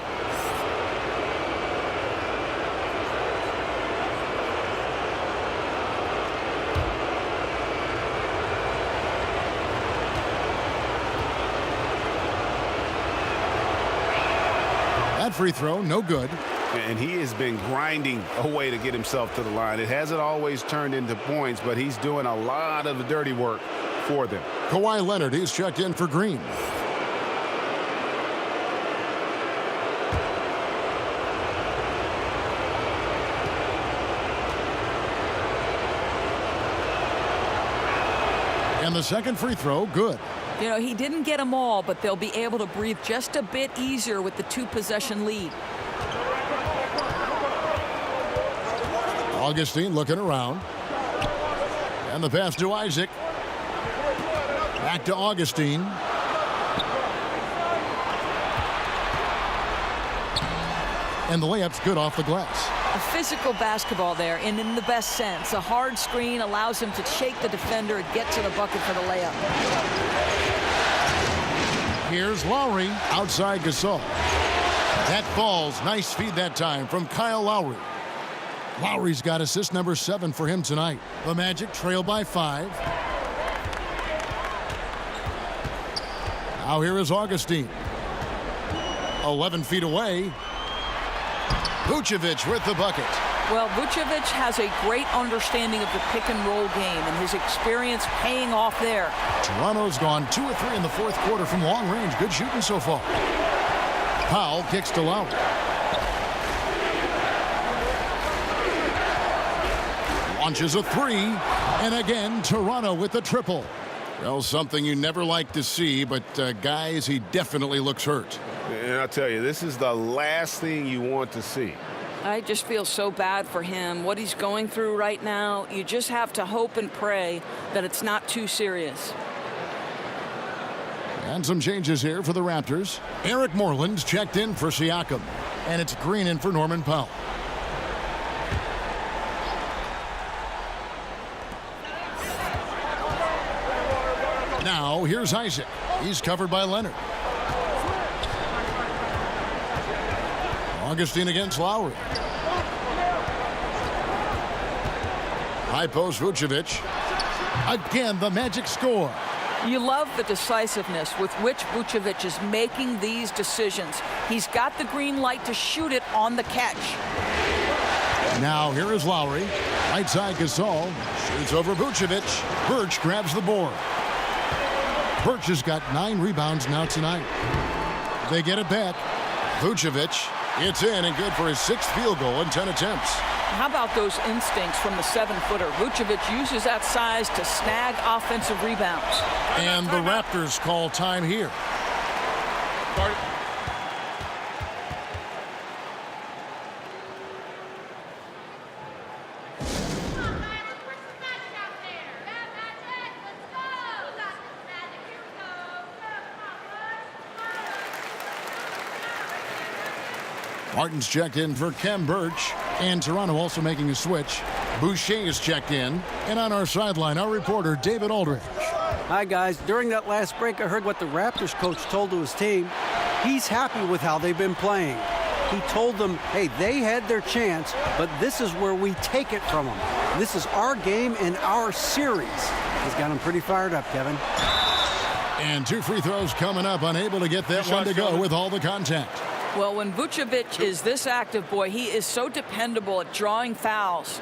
That free throw, no good. And he has been grinding away to get himself to the line. It hasn't always turned into points, but he's doing a lot of the dirty work for them. Kawhi Leonard, he's checked in for Green. And the second free throw, good. You know, he didn't get them all, but they'll be able to breathe just a bit easier with the 2-possession lead. Augustine looking around. And the pass to Isaac. Back to Augustine. And the layup's good off the glass. A physical basketball there, and in the best sense. A hard screen allows him to shake the defender and get to the bucket for the layup. Here's Lowry outside Gasol. That falls. Nice feed that time from Kyle Lowry. Lowry's got assist number 7 for him tonight. The Magic trail by 5. Now here is Augustine. 11 feet away. Vucevic with the bucket. Well, Vucevic has a great understanding of the pick-and-roll game, and his experience paying off there. Toronto's gone 2 of 3 in the fourth quarter from long range. Good shooting so far. Powell kicks to Lowry. Launches a 3, and again, Toronto with the triple. Well, something you never like to see, but guys, he definitely looks hurt. And I'll tell you, this is the last thing you want to see. I just feel so bad for him. What he's going through right now, you just have to hope and pray that it's not too serious. And some changes here for the Raptors. Eric Moreland's checked in for Siakam. And it's Green in for Norman Powell. Now, here's Isaac. He's covered by Leonard. Augustine against Lowry. High post Vucevic. Again, the Magic score. You love the decisiveness with which Vucevic is making these decisions. He's got the green light to shoot it on the catch. Now here is Lowry. Right side Gasol. Shoots over Vucevic. Birch grabs the board. Birch has got 9 rebounds now tonight. They get it back. Vucevic. It's in and good for his 6th field goal in 10 attempts. How about those instincts from the 7-footer? Vucevic uses that size to snag offensive rebounds. And the Raptors call time here. Martin's checked in for Kem Birch. And Toronto also making a switch. Boucher is checked in. And on our sideline, our reporter, David Aldridge. Hi, guys. During that last break, I heard what the Raptors coach told to his team. He's happy with how they've been playing. He told them, hey, they had their chance, but this is where we take it from them. This is our game and our series. He's got them pretty fired up, Kevin. And 2 free throws coming up, unable to get that one to go with all the contact. Well, when Vucevic is this active, boy, he is so dependable at drawing fouls.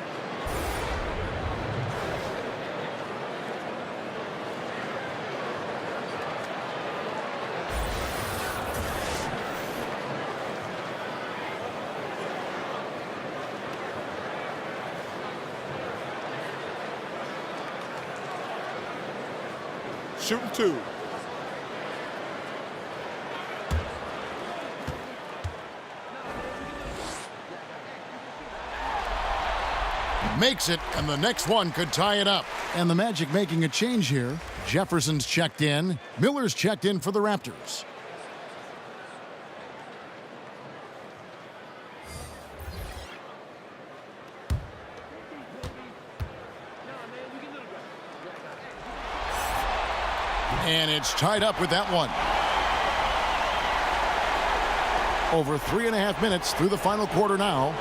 Shooting 2. Makes it, and the next one could tie it up. And the Magic making a change here. Jefferson's checked in. Miller's checked in for the Raptors. And it's tied up with that one. Over 3.5 minutes through the final quarter now.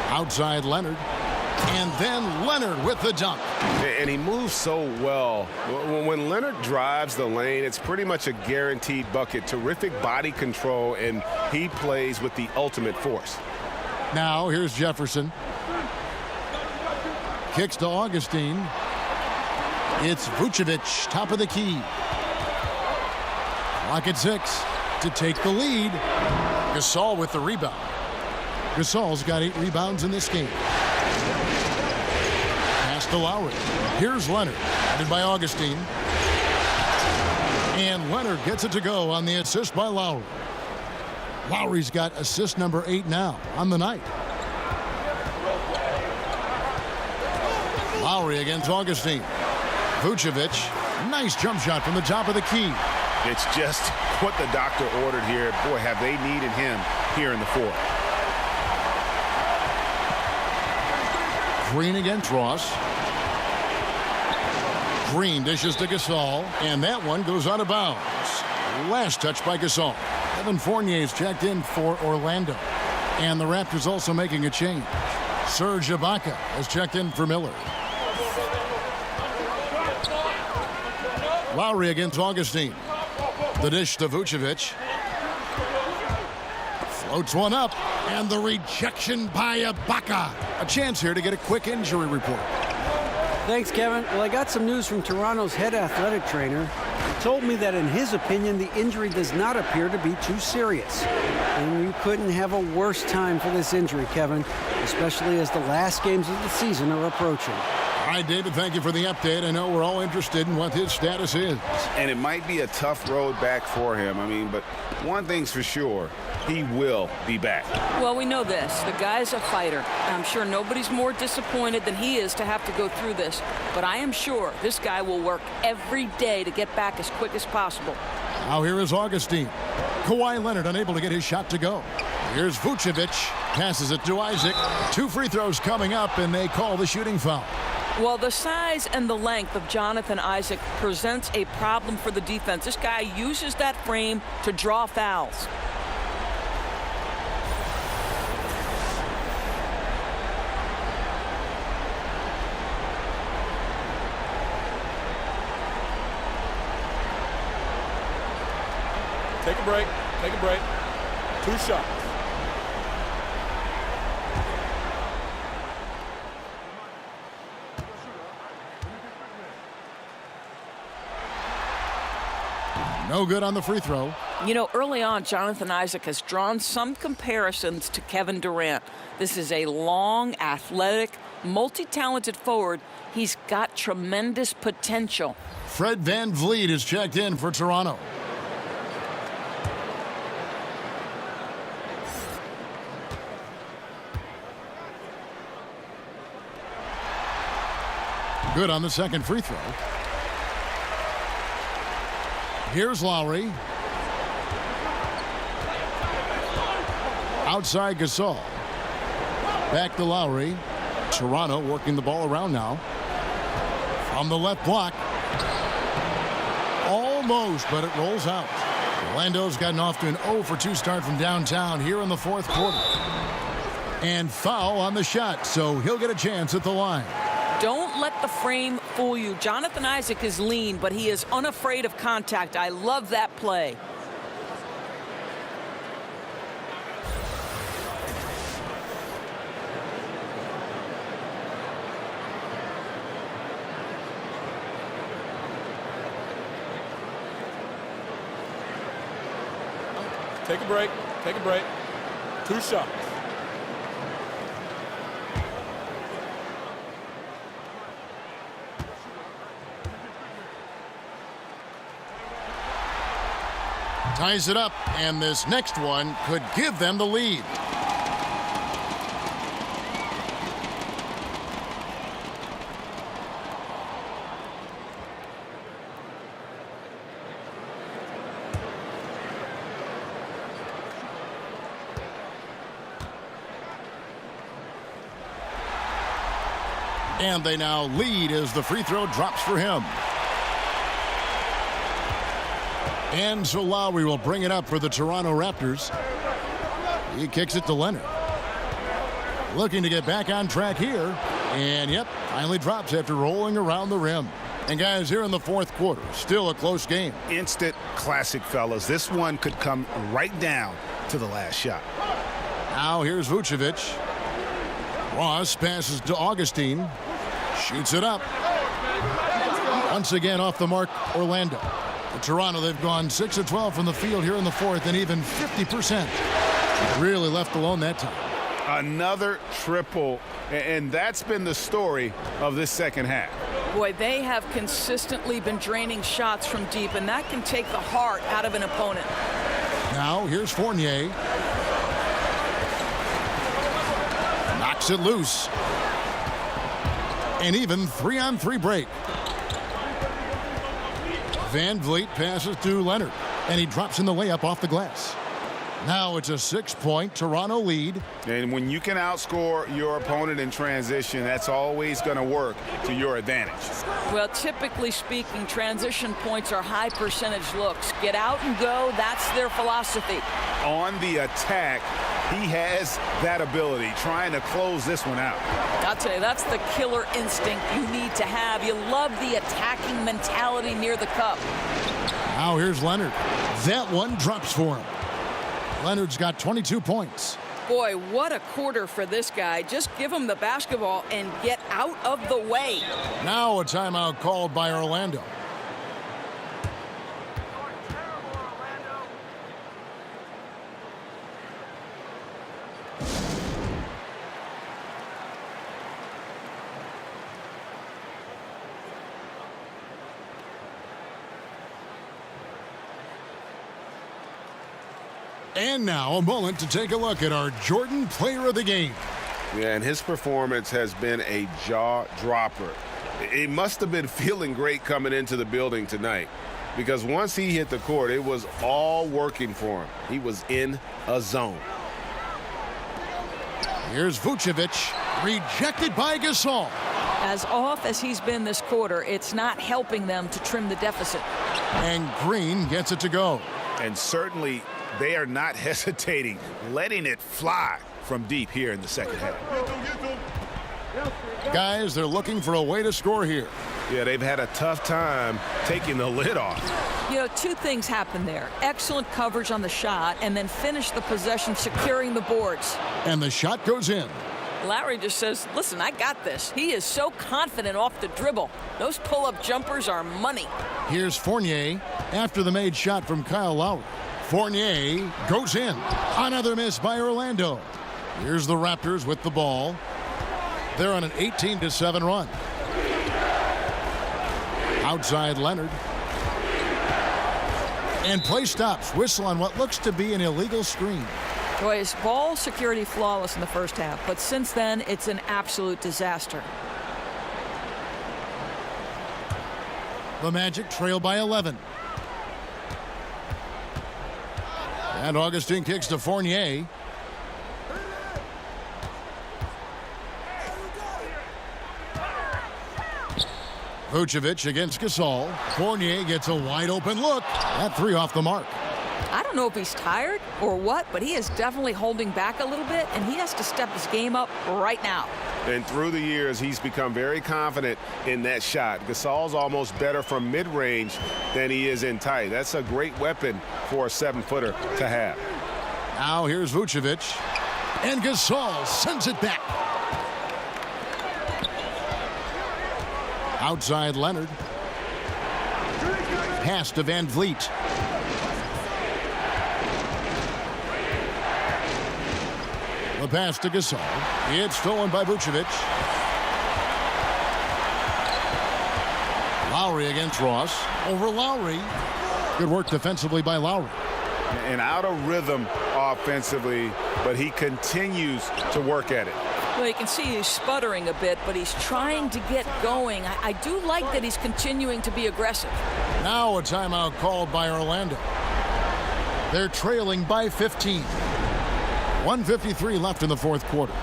Outside Leonard. And then Leonard with the dunk. And he moves so well. When Leonard drives the lane, it's pretty much a guaranteed bucket. Terrific body control, and he plays with the ultimate force. Now here's Jefferson. Kicks to Augustine. It's Vucevic, top of the key. Clock at 6 to take the lead. Gasol with the rebound. Gasol's got 8 rebounds in this game. Pass to Lowry. Here's Leonard, headed by Augustine. And Leonard gets it to go on the assist by Lowry. Lowry's got assist number 8 now on the night. Lowry against Augustine. Vucevic, nice jump shot from the top of the key. It's just what the doctor ordered here. Boy, have they needed him here in the fourth. Green against Ross. Green dishes to Gasol, and that one goes out of bounds. Last touch by Gasol. Evan Fournier's checked in for Orlando. And the Raptors also making a change. Serge Ibaka has checked in for Miller. Lowry against Augustine. The dish to Vucevic. Floats one up, and the rejection by Ibaka. A chance here to get a quick injury report. Thanks, Kevin. Well, I got some news from Toronto's head athletic trainer. He told me that in his opinion, the injury does not appear to be too serious. And you couldn't have a worse time for this injury, Kevin, especially as the last games of the season are approaching. All right, David, thank you for the update. I know we're all interested in what his status is. And it might be a tough road back for him. I mean, but one thing's for sure, he will be back. Well, we know this. The guy's a fighter. I'm sure nobody's more disappointed than he is to have to go through this. But I am sure this guy will work every day to get back as quick as possible. Now here is Augustine. Kawhi Leonard unable to get his shot to go. Here's Vucevic. Passes it to Isaac. 2 free throws coming up, and they call the shooting foul. Well, the size and the length of Jonathan Isaac presents a problem for the defense. This guy uses that frame to draw fouls. Take a break. Take a break. 2 shots. No good on the free throw. You know, early on, Jonathan Isaac has drawn some comparisons to Kevin Durant. This is a long, athletic, multi-talented forward. He's got tremendous potential. Fred VanVleet is checked in for Toronto. Good on the second free throw. Here's Lowry. Outside Gasol. Back to Lowry. Toronto working the ball around now. From the left block. Almost, but it rolls out. Orlando's gotten off to an 0-for-2 start from downtown here in the fourth quarter. And foul on the shot, so he'll get a chance at the line. Don't let the frame fool you. Jonathan Isaac is lean, but he is unafraid of contact. I love that play. Take a break. Take a break. 2 shots. Ties it up, and this next one could give them the lead. And they now lead as the free throw drops for him. And so Lowry will bring it up for the Toronto Raptors. He kicks it to Leonard. Looking to get back on track here. And, yep, finally drops after rolling around the rim. And, guys, here in the fourth quarter, still a close game. Instant classic, fellas. This one could come right down to the last shot. Now here's Vucevic. Ross passes to Augustine. Shoots it up. Once again off the mark, Orlando. For Toronto, they've gone 6 of 12 from the field here in the fourth and even 50%. Really left alone that time. Another triple, and that's been the story of this second half. Boy, they have consistently been draining shots from deep, and that can take the heart out of an opponent. Now here's Fournier. Knocks it loose. And even 3-on-3 break. Van Vliet passes to Leonard, and he drops in the layup off the glass. Now it's a 6-point Toronto lead. And when you can outscore your opponent in transition, that's always going to work to your advantage. Well, typically speaking, transition points are high percentage looks. Get out and go, that's their philosophy. On the attack, he has that ability, trying to close this one out. I'll tell you, that's the killer instinct you need to have. You love the attacking mentality near the cup. Now here's Leonard. That one drops for him. Leonard's got 22 points. Boy, what a quarter for this guy. Just give him the basketball and get out of the way. Now a timeout called by Orlando. And now a moment to take a look at our Jordan Player of the Game. Yeah, and his performance has been a jaw dropper. He must have been feeling great coming into the building tonight, because once he hit the court, it was all working for him. He was in a zone. Here's Vucevic, rejected by Gasol. As off as he's been this quarter, it's not helping them to trim the deficit. And Green gets it to go. And certainly they are not hesitating, letting it fly from deep here in the second half. Guys, they're looking for a way to score here. Yeah, they've had a tough time taking the lid off. You know, 2 things happen there. Excellent coverage on the shot, and then finish the possession securing the boards. And the shot goes in. Lowry just says, listen, I got this. He is so confident off the dribble. Those pull-up jumpers are money. Here's Fournier after the made shot from Kyle Lowry. Fournier goes in. Another miss by Orlando. Here's the Raptors with the ball. They're on an 18-7 run. Outside Leonard. And play stops. Whistle on what looks to be an illegal screen. Boy, his ball security flawless in the first half, but since then, it's an absolute disaster. The Magic trail by 11. And Augustine kicks to Fournier. Vucevic against Gasol. Fournier gets a wide open look. That three off the mark. I don't know if he's tired or what, but he is definitely holding back a little bit, and he has to step his game up right now. And through the years, he's become very confident in that shot. Gasol's almost better from mid-range than he is in tight. That's a great weapon for a 7-footer to have. Now here's Vucevic. And Gasol sends it back. Outside Leonard. Pass to Van Vliet. The pass to Gasol. It's stolen by Vucevic. Lowry against Ross. Over Lowry. Good work defensively by Lowry. And out of rhythm offensively, but he continues to work at it. Well, you can see he's sputtering a bit, but he's trying to get going. I do like that he's continuing to be aggressive. Now a timeout called by Orlando. They're trailing by 15. 1:53 left in the fourth quarter.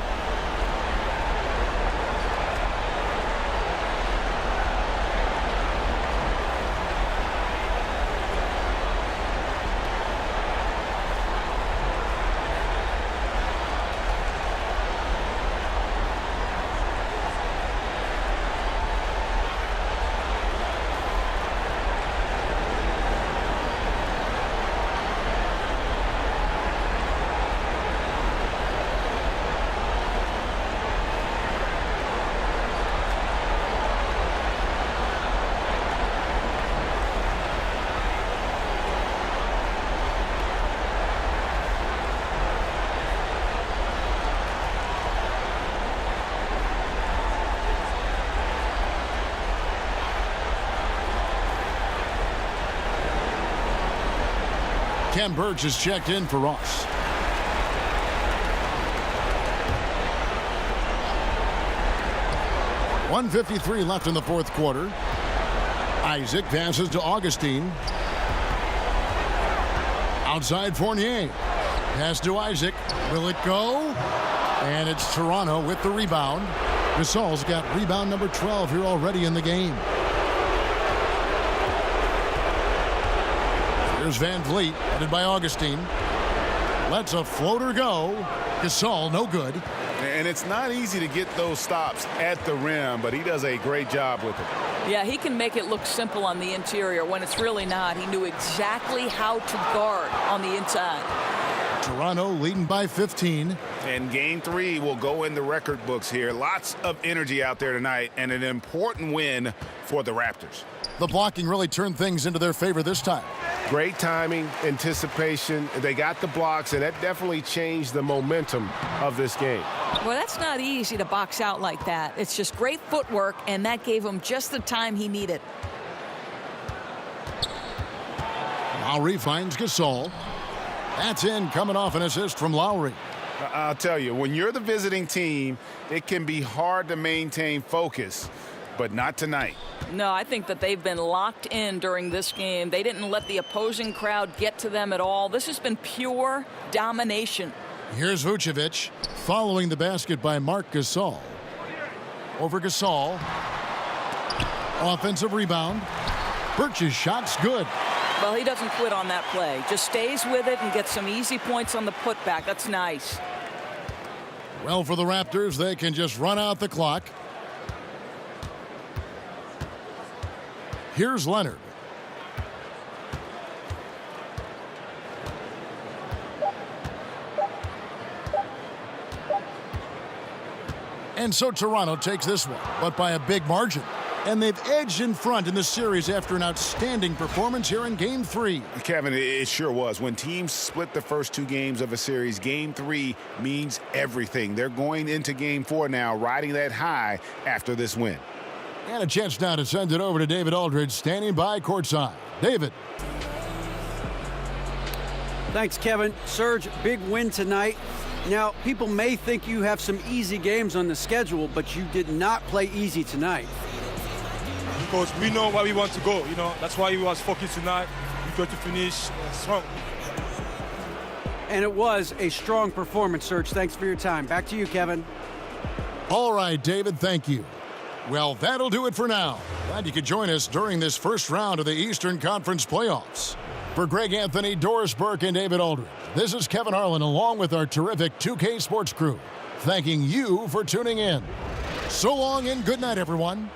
Ken Burge has checked in for Ross. .153 left in the fourth quarter. Isaac passes to Augustine. Outside Fournier. Pass to Isaac. Will it go? And it's Toronto with the rebound. Gasol's got rebound number 12 here already in the game. Here's Van Vliet, headed by Augustine. Lets a floater go. Gasol, no good. And it's not easy to get those stops at the rim, but he does a great job with it. Yeah, he can make it look simple on the interior when it's really not. He knew exactly how to guard on the inside. Toronto leading by 15. And game 3 will go in the record books here. Lots of energy out there tonight, and an important win for the Raptors. The blocking really turned things into their favor this time. Great timing, anticipation. They got the blocks, and that definitely changed the momentum of this game. Well, that's not easy to box out like that. It's just great footwork, and that gave him just the time he needed. Lowry finds Gasol. That's in, coming off an assist from Lowry. I'll tell you, when you're the visiting team, it can be hard to maintain focus, but not tonight. No, I think that they've been locked in during this game. They didn't let the opposing crowd get to them at all. This has been pure domination. Here's Vucevic following the basket by Marc Gasol. Over Gasol. Offensive rebound. Birch's shot's good. Well, he doesn't quit on that play. Just stays with it and gets some easy points on the putback. That's nice. Well, for the Raptors, they can just run out the clock. Here's Leonard. And so Toronto takes this one, but by a big margin. And they've edged in front in the series after an outstanding performance here in Game 3. Kevin, it sure was. When teams split the first 2 games of a series, Game 3 means everything. They're going into Game 4 now, riding that high after this win. And a chance now to send it over to David Aldridge, standing by courtside. David. Thanks, Kevin. Serge, big win tonight. Now, people may think you have some easy games on the schedule, but you did not play easy tonight. Because we know where we want to go, That's why we was focused tonight. We got to finish strong. And it was a strong performance, Serge. Thanks for your time. Back to you, Kevin. All right, David, thank you. Well, that'll do it for now. Glad you could join us during this first round of the Eastern Conference playoffs. For Greg Anthony, Doris Burke, and David Aldridge, this is Kevin Harlan along with our terrific 2K Sports crew, thanking you for tuning in. So long and good night, everyone.